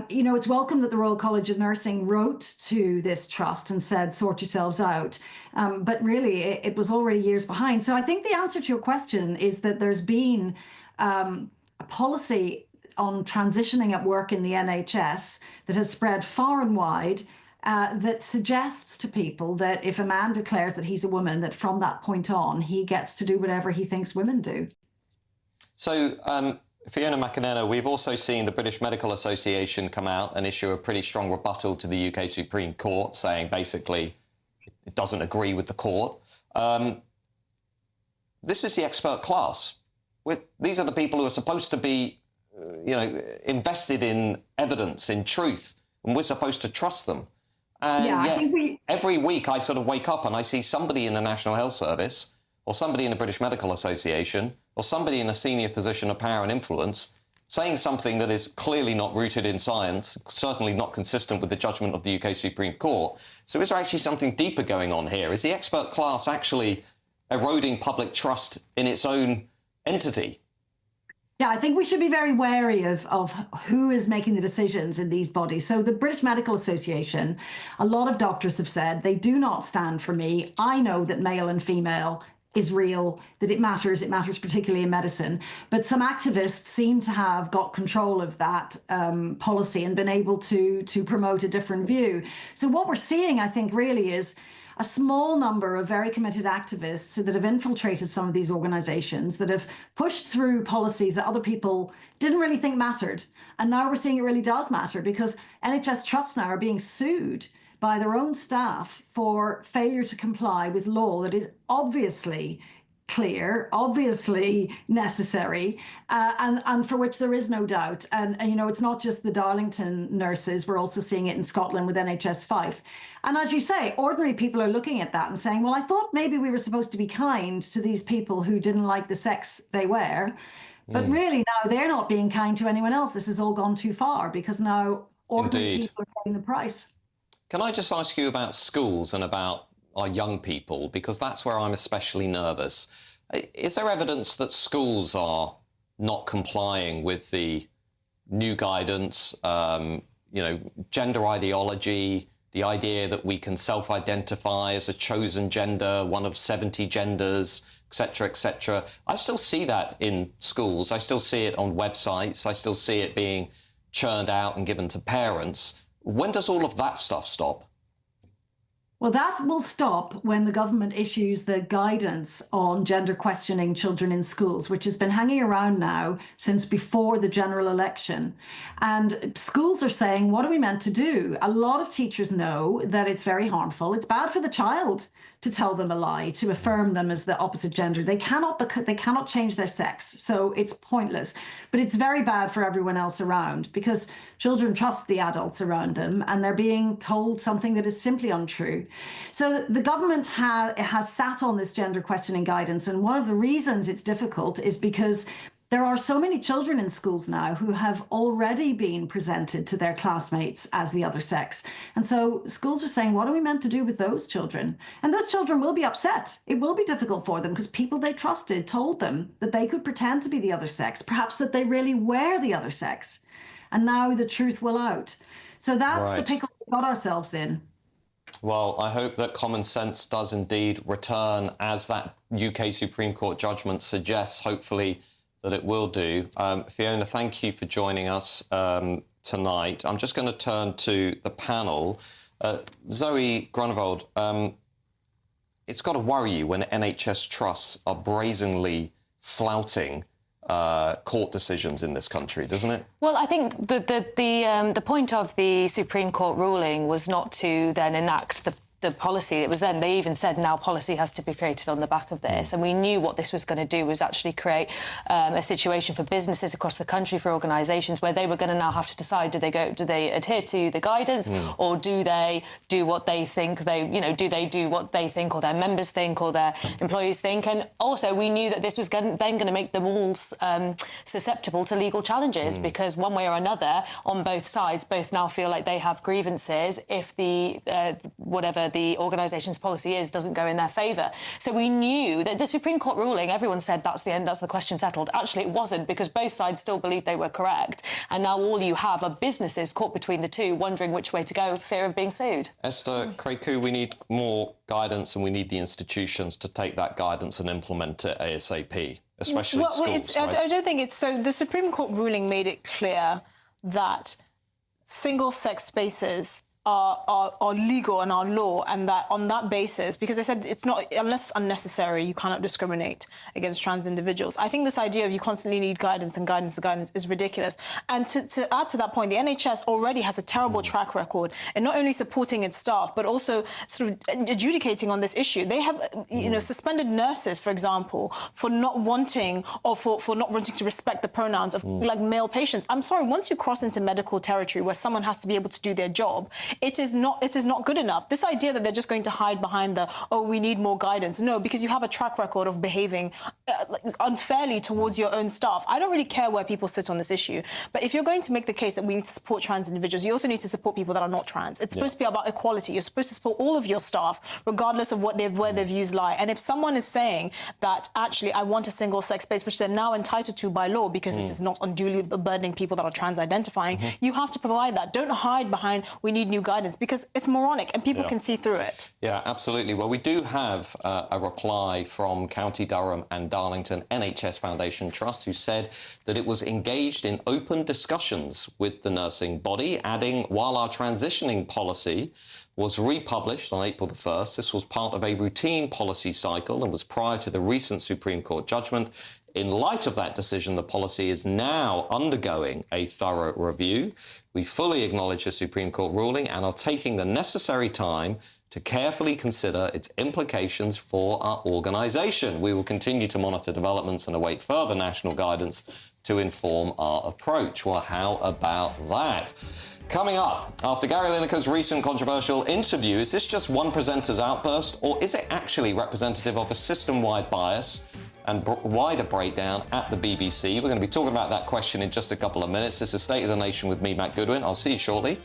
You know, it's welcome that the Royal College of Nursing wrote to this trust and said, sort yourselves out. But really, it was already years behind. So I think the answer to your question is that there's been a policy on transitioning at work in the NHS that has spread far and wide, that suggests to people that if a man declares that he's a woman, that from that point on, he gets to do whatever he thinks women do. So, Fiona McCannon, we've also seen the British Medical Association come out and issue a pretty strong rebuttal to the UK Supreme Court, saying basically it doesn't agree with the court. This is the expert class. These are the people who are supposed to be, invested in evidence, in truth, and we're supposed to trust them. And yet, every week I sort of wake up and I see somebody in the National Health Service, or somebody in the British Medical Association, or somebody in a senior position of power and influence saying something that is clearly not rooted in science, certainly not consistent with the judgment of the UK Supreme Court. So is there actually something deeper going on here? Is the expert class actually eroding public trust in its own entity? Yeah, I think we should be very wary of who is making the decisions in these bodies. So the British Medical Association, a lot of doctors have said they do not stand for me. I know that male and female is real, that it matters particularly in medicine. But some activists seem to have got control of that policy and been able to promote a different view. So what we're seeing, I think, really is a small number of very committed activists that have infiltrated some of these organizations, that have pushed through policies that other people didn't really think mattered. And now we're seeing it really does matter, because NHS trusts now are being sued by their own staff for failure to comply with law that is obviously clear, obviously necessary, and for which there is no doubt. And it's not just the Darlington nurses, we're also seeing it in Scotland with NHS Fife. And as you say, ordinary people are looking at that and saying, well, I thought maybe we were supposed to be kind to these people who didn't like the sex they wear. But really now they're not being kind to anyone else. This has all gone too far because now ordinary people are paying the price. Can I just ask you about schools and about our young people, because that's where I'm especially nervous. Is there evidence that schools are not complying with the new guidance, gender ideology, the idea that we can self-identify as a chosen gender, one of 70 genders, etc., etc.? I still see that in schools. I still see it on websites. I still see it being churned out and given to parents. When does all of that stuff stop? Well, that will stop when the government issues the guidance on gender questioning children in schools, which has been hanging around now since before the general election. And schools are saying, what are we meant to do? A lot of teachers know that it's very harmful. It's bad for the child to tell them a lie, to affirm them as the opposite gender. They cannot change their sex, so it's pointless. But it's very bad for everyone else around because children trust the adults around them and they're being told something that is simply untrue. So the government has sat on this gender questioning guidance, and one of the reasons it's difficult is because there are so many children in schools now who have already been presented to their classmates as the other sex. And so schools are saying, what are we meant to do with those children? And those children will be upset. It will be difficult for them because people they trusted told them that they could pretend to be the other sex, perhaps that they really were the other sex. And now the truth will out. So that's the pickle we got ourselves in. Well, I hope that common sense does indeed return, as that UK Supreme Court judgment suggests, hopefully, that it will do. Fiona, thank you for joining us tonight. I'm just going to turn to the panel. Zoe Grunewald, it's got to worry you when NHS trusts are brazenly flouting court decisions in this country, doesn't it? Well, I think the point of the Supreme Court ruling was not to then enact the policy. It was then, they even said now policy has to be created on the back of this. And we knew what this was going to do was actually create a situation for businesses across the country, for organisations, where they were going to now have to decide, do they adhere to the guidance or do they do what they think do they do what they think or their members think or their employees think? And also we knew that this was then going to make them all susceptible to legal challenges because one way or another on both sides both now feel like they have grievances if the whatever the organisation's policy doesn't go in their favour. So we knew that the Supreme Court ruling, everyone said that's the end, that's the question settled. Actually, it wasn't, because both sides still believed they were correct. And now all you have are businesses caught between the two, wondering which way to go, fear of being sued. Esther Kreku, we need more guidance and we need the institutions to take that guidance and implement it ASAP, especially schools. Right? I don't think it's so. The Supreme Court ruling made it clear that single-sex spaces are legal in our law, and that on that basis, because they said it's not, unless unnecessary, you cannot discriminate against trans individuals. I think this idea of you constantly need guidance and guidance is ridiculous. And to add to that point, the NHS already has a terrible track record in not only supporting its staff, but also sort of adjudicating on this issue. They have, suspended nurses, for example, for not wanting or for not wanting to respect the pronouns of like male patients. I'm sorry, once you cross into medical territory where someone has to be able to do their job, it is not good enough. This idea that they're just going to hide behind we need more guidance. No, because you have a track record of behaving unfairly towards your own staff. I don't really care where people sit on this issue, but if you're going to make the case that we need to support trans individuals, you also need to support people that are not trans. It's supposed to be about equality. You're supposed to support all of your staff, regardless of where their views lie. And if someone is saying that, actually, I want a single-sex space, which they're now entitled to by law because it is not unduly burdening people that are trans-identifying, you have to provide that. Don't hide behind, we need new guidance, because it's moronic and people can see through it. Yeah, absolutely. Well, we do have a reply from County Durham and Darlington NHS Foundation Trust, who said that it was engaged in open discussions with the nursing body, adding, while our transitioning policy was republished on April the 1st, this was part of a routine policy cycle and was prior to the recent Supreme Court judgment. In light of that decision, the policy is now undergoing a thorough review. We fully acknowledge the Supreme Court ruling and are taking the necessary time to carefully consider its implications for our organisation. We will continue to monitor developments and await further national guidance to inform our approach. Well, how about that? Coming up, after Gary Lineker's recent controversial interview, is this just one presenter's outburst, or is it actually representative of a system-wide bias and wider breakdown at the BBC. We're going to be talking about that question in just a couple of minutes. This is State of the Nation with me, Matt Goodwin. I'll see you shortly.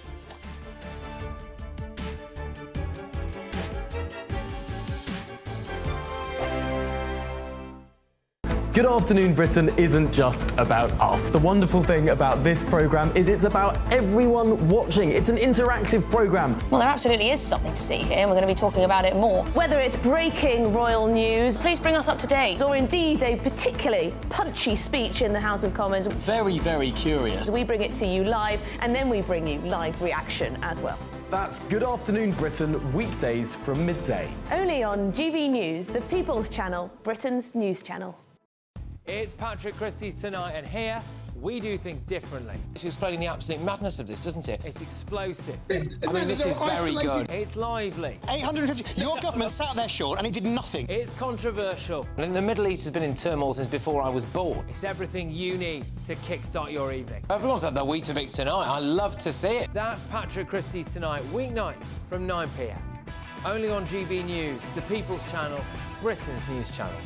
Good Afternoon Britain isn't just about us. The wonderful thing about this programme is it's about everyone watching. It's an interactive programme. Well, there absolutely is something to see here, and we're going to be talking about it more. Whether it's breaking royal news, please bring us up to date, or indeed a particularly punchy speech in the House of Commons. Very, very curious. We bring it to you live, and then we bring you live reaction as well. That's Good Afternoon Britain, weekdays from midday. Only on GB News, the People's Channel, Britain's news channel. It's Patrick Christie's Tonight, and here we do things differently. It's explaining the absolute madness of this, doesn't it? It's explosive. I mean, this is very good. It's lively. 850. Your government sat there, Sean, and it did nothing. It's controversial. And the Middle East has been in turmoil since before I was born. It's everything you need to kickstart your evening. Everyone's had their Weetabix tonight. I love to see it. That's Patrick Christie's Tonight, weeknights from 9 p.m. Only on GB News, the People's Channel, Britain's news channel.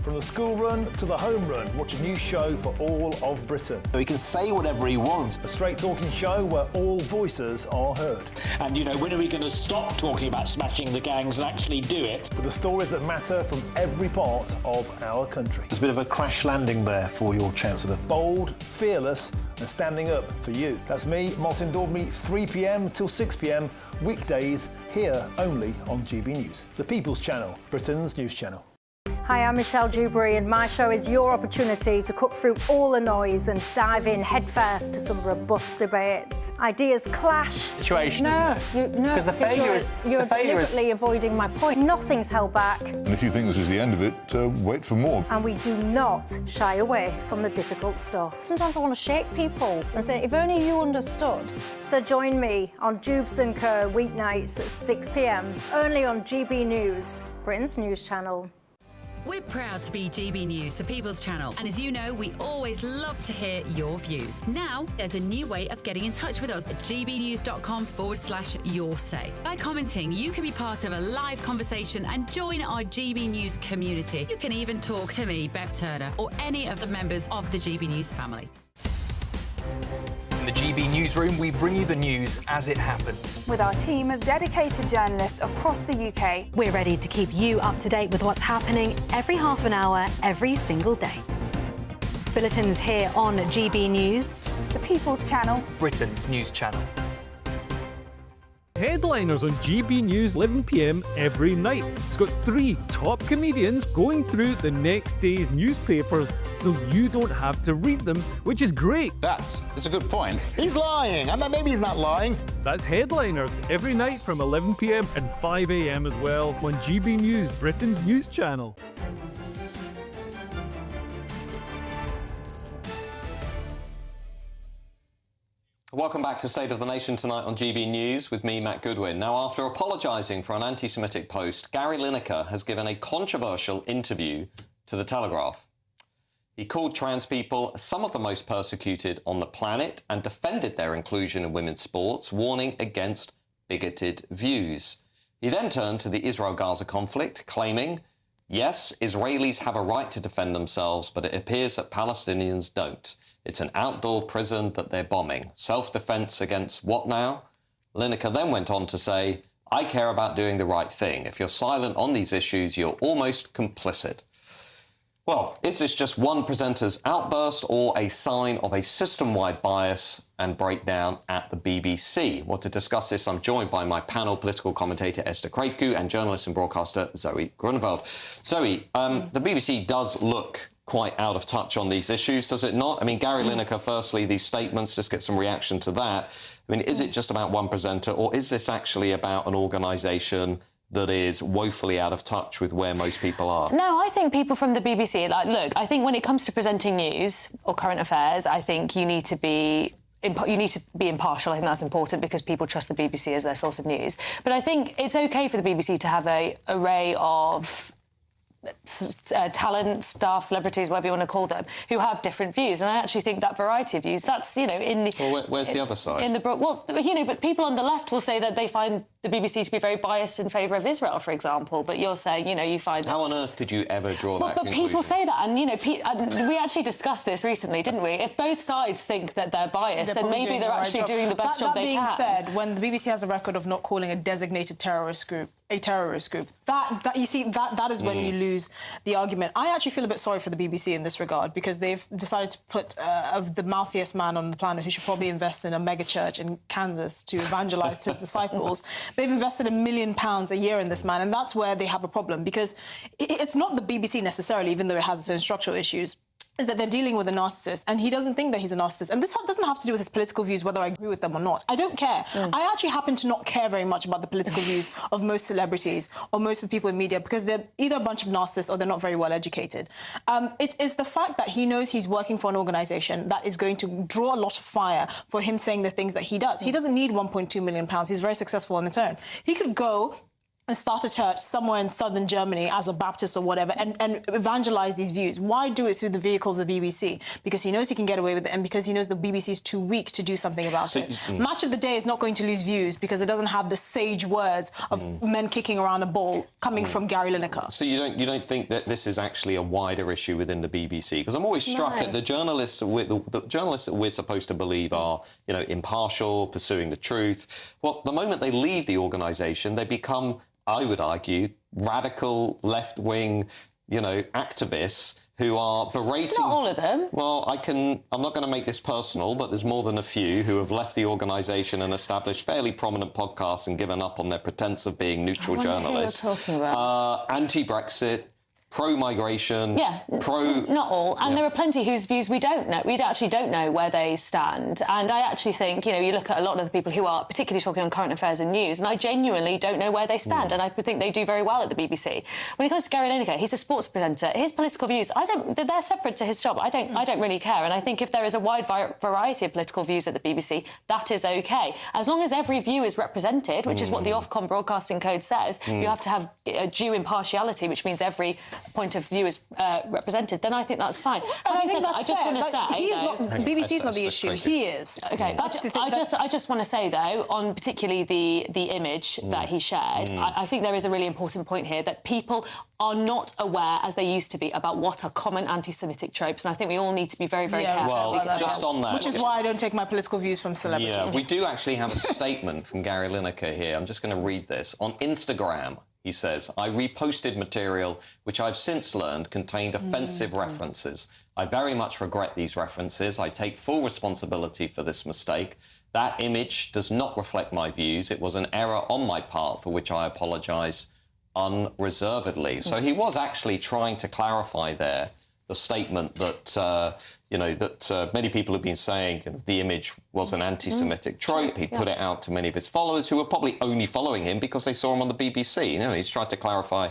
From the school run to the home run, watch a new show for all of Britain. So he can say whatever he wants. A straight-talking show where all voices are heard. And, you know, when are we going to stop talking about smashing the gangs and actually do it? With the stories that matter from every part of our country. There's a bit of a crash landing there for your Chancellor. Bold, fearless and standing up for you. That's me, Martin Daubney, 3 p.m. till 6 p.m, weekdays, here only on GB News. The People's Channel, Britain's news channel. Hi, I'm Michelle Dewberry, and my show is your opportunity to cut through all the noise and dive in headfirst to some robust debates. Ideas clash. Situation, Because the failure is... You're deliberately avoiding my point. Nothing's held back. And if you think this is the end of it, wait for more. And we do not shy away from the difficult stuff. Sometimes I want to shake people and say, if only you understood. So join me on Jubes & Co. weeknights at 6 p.m, only on GB News, Britain's news channel. We're proud to be GB News, the People's Channel. And as you know, we always love to hear your views. Now, there's a new way of getting in touch with us at gbnews.com/yoursay. By commenting, you can be part of a live conversation and join our GB News community. You can even talk to me, Bev Turner, or any of the members of the GB News family. In the GB Newsroom, we bring you the news as it happens. With our team of dedicated journalists across the UK, we're ready to keep you up to date with what's happening every half an hour, every single day. Bulletins here on GB News, the People's Channel, Britain's news channel. Headliners on GB News 11 p.m. every night. It's got 3 top comedians going through the next day's newspapers so you don't have to read them, which is great. That's a good point. He's lying. I mean, maybe he's not lying. That's Headliners every night from 11 p.m. and 5 a.m. as well on GB News, Britain's news channel. Welcome back to State of the Nation tonight on GB News with me, Matt Goodwin. Now, after apologising for an anti-Semitic post, Gary Lineker has given a controversial interview to The Telegraph. He called trans people some of the most persecuted on the planet and defended their inclusion in women's sports, warning against bigoted views. He then turned to the Israel-Gaza conflict, claiming, yes, Israelis have a right to defend themselves, but it appears that Palestinians don't. It's an outdoor prison that they're bombing. Self-defense against what now? Lineker then went on to say, I care about doing the right thing. If you're silent on these issues, you're almost complicit. Well, is this just one presenter's outburst or a sign of a system-wide bias and breakdown at the BBC? Well, to discuss this, I'm joined by my panel, political commentator Esther Kreiku and journalist and broadcaster Zoe Grunewald. Zoe, the BBC does look quite out of touch on these issues, does it not? I mean, Gary Lineker, firstly, these statements, just get some reaction to that. I mean, is it just about one presenter, or is this actually about an organisation that is woefully out of touch with where most people are? No, I think people from the BBC, look, I think when it comes to presenting news or current affairs, I think you need to be impartial. I think that's important because people trust the BBC as their source of news. But I think it's OK for the BBC to have an array of talent, staff, celebrities, whatever you want to call them, who have different views. And I actually think that variety of views, that's, you know, in the... Well, where's the other side? Well, you know, but people on the left will say that they find the BBC to be very biased in favour of Israel, for example. But you're saying, you know, you find... How on earth could you ever draw that conclusion? But people say that, and, you know, and we actually discussed this recently, didn't we? If both sides think that they're biased, then maybe they're actually doing the best job they can. That being said, when the BBC has a record of not calling a designated terrorist group a terrorist group, that you see, that is when you lose the argument. I actually feel a bit sorry for the BBC in this regard, because they've decided to put the mouthiest man on the planet, who should probably invest in a mega church in Kansas to evangelise his disciples. They've invested £1 million a year in this man, and that's where they have a problem, because it's not the BBC necessarily, even though it has its own structural issues, is that they're dealing with a narcissist, and he doesn't think that he's a narcissist. And this doesn't have to do with his political views, whether I agree with them or not. I don't care. I actually happen to not care very much about the political views of most celebrities or most of the people in media, because they're either a bunch of narcissists or they're not very well educated. It is the fact that he knows he's working for an organisation that is going to draw a lot of fire for him saying the things that he does. He doesn't need £1.2 million. He's very successful on its own. He could go and start a church somewhere in southern Germany as a Baptist or whatever, and evangelise these views. Why do it through the vehicle of the BBC? Because he knows he can get away with it, and because he knows the BBC is too weak to do something about it. Match of the Day is not going to lose views because it doesn't have the sage words of men kicking around a ball coming from Gary Lineker. So you don't think that this is actually a wider issue within the BBC? Because I'm always struck at the journalists that we're supposed to believe are, you know, impartial, pursuing the truth. Well, the moment they leave the organisation, they become, I would argue, radical left-wing, you know, activists who are berating... Not all of them. Well, I'm not going to make this personal, but there's more than a few who have left the organisation and established fairly prominent podcasts and given up on their pretense of being neutral journalists. Who you're talking about. Anti-Brexit, pro-migration, not all. And there are plenty whose views we don't know. We actually don't know where they stand. And I actually think, you know, you look at a lot of the people who are particularly talking on current affairs and news, and I genuinely don't know where they stand. And I think they do very well at the BBC. When it comes to Gary Lineker, he's a sports presenter. His political views, they're separate to his job. I don't really care. And I think if there is a wide variety of political views at the BBC, that is OK. As long as every view is represented, which is what the Ofcom Broadcasting Code says, you have to have due impartiality, which means every point of view is represented, then I think that's fine. And I think that's I just want to say... the BBC's not the issue, he is. OK, I just want to say, though, on particularly the image that he shared, I think there is a really important point here that people are not aware, as they used to be, about what are common anti-Semitic tropes, and I think we all need to be very, very careful. Well, just on that... Which is why I don't take my political views from celebrities. Yeah, we do actually have a statement from Gary Lineker here. I'm just going to read this. On Instagram, he says, I reposted material which I've since learned contained offensive references. I very much regret these references. I take full responsibility for this mistake. That image does not reflect my views. It was an error on my part for which I apologise unreservedly. So he was actually trying to clarify there the statement that, many people have been saying the image was an anti-Semitic trope. He put it out to many of his followers who were probably only following him because they saw him on the BBC. You know, he's tried to clarify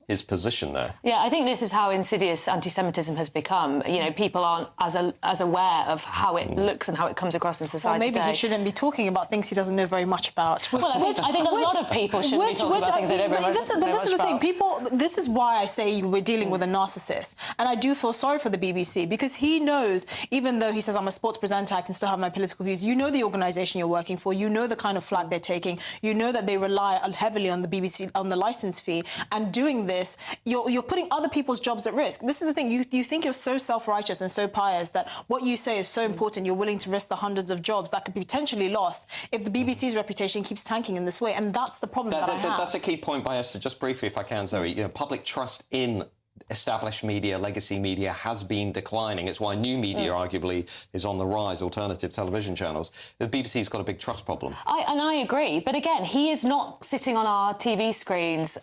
his position there. Yeah, I think this is how insidious anti-Semitism has become. You know, people aren't as aware of how it looks and how it comes across in society today. Maybe he shouldn't be talking about things he doesn't know very much about. I think a lot of people shouldn't be talking about things they don't very much about. But this is the thing. This is why I say we're dealing with a narcissist. And I do feel sorry for the BBC, because he knows, even though he says I'm a sports presenter, I can still have my political views. You know the organisation you're working for. You know the kind of flag they're taking. You know that they rely heavily on the BBC, on the licence fee. And doing this, you're putting other people's jobs at risk. This is the thing. You think you're so self-righteous and so pious that what you say is so important, you're willing to risk the hundreds of jobs that could be potentially lost if the BBC's reputation keeps tanking in this way. And that's the problem that I have. That's a key point by Esther. Just briefly, if I can, Zoe. You know, public trust in established media, legacy media, has been declining. It's why new media, arguably, is on the rise, alternative television channels. The BBC's got a big trust problem. I agree. But again, he is not sitting on our TV screens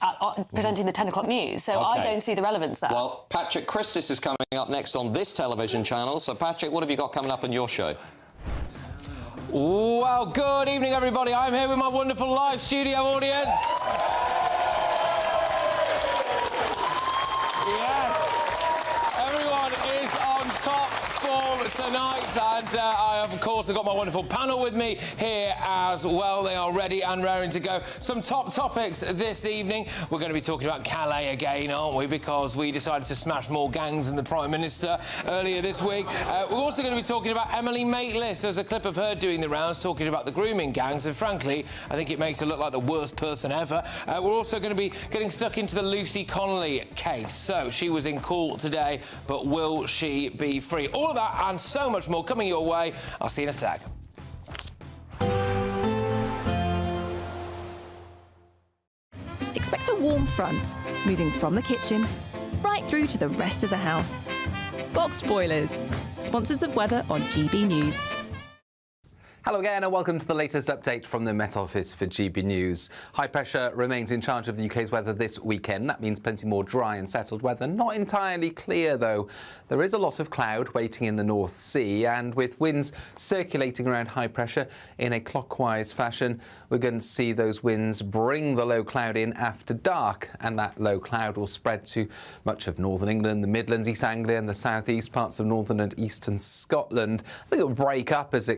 presenting the 10 o'clock news, so I don't see the relevance there. Well, Patrick Christis is coming up next on this television channel. So, Patrick, what have you got coming up on your show? Well, good evening, everybody. I'm here with my wonderful live studio audience. Yes, everyone is on top form tonight, and I of course, I've got my wonderful panel with me here as well. They are ready and raring to go. Some top topics this evening. We're going to be talking about Calais again, aren't we? Because we decided to smash more gangs than the Prime Minister earlier this week. We're also going to be talking about Emily Maitlis. There's a clip of her doing the rounds talking about the grooming gangs, and frankly, I think it makes her look like the worst person ever. We're also going to be getting stuck into the Lucy Connelly case. So she was in court today, but will she be free? All of that and so much more coming your way. I'll see you in a sec. Expect a warm front, moving from the kitchen right through to the rest of the house. Boxed Boilers, sponsors of weather on GB News. Hello again and welcome to the latest update from the Met Office for GB News. High pressure remains in charge of the UK's weather this weekend. That means plenty more dry and settled weather. Not entirely clear though. There is a lot of cloud waiting in the North Sea, and with winds circulating around high pressure in a clockwise fashion, we're going to see those winds bring the low cloud in after dark, and that low cloud will spread to much of northern England, the Midlands, East Anglia and the southeast parts of northern and eastern Scotland. I think it'll break up as it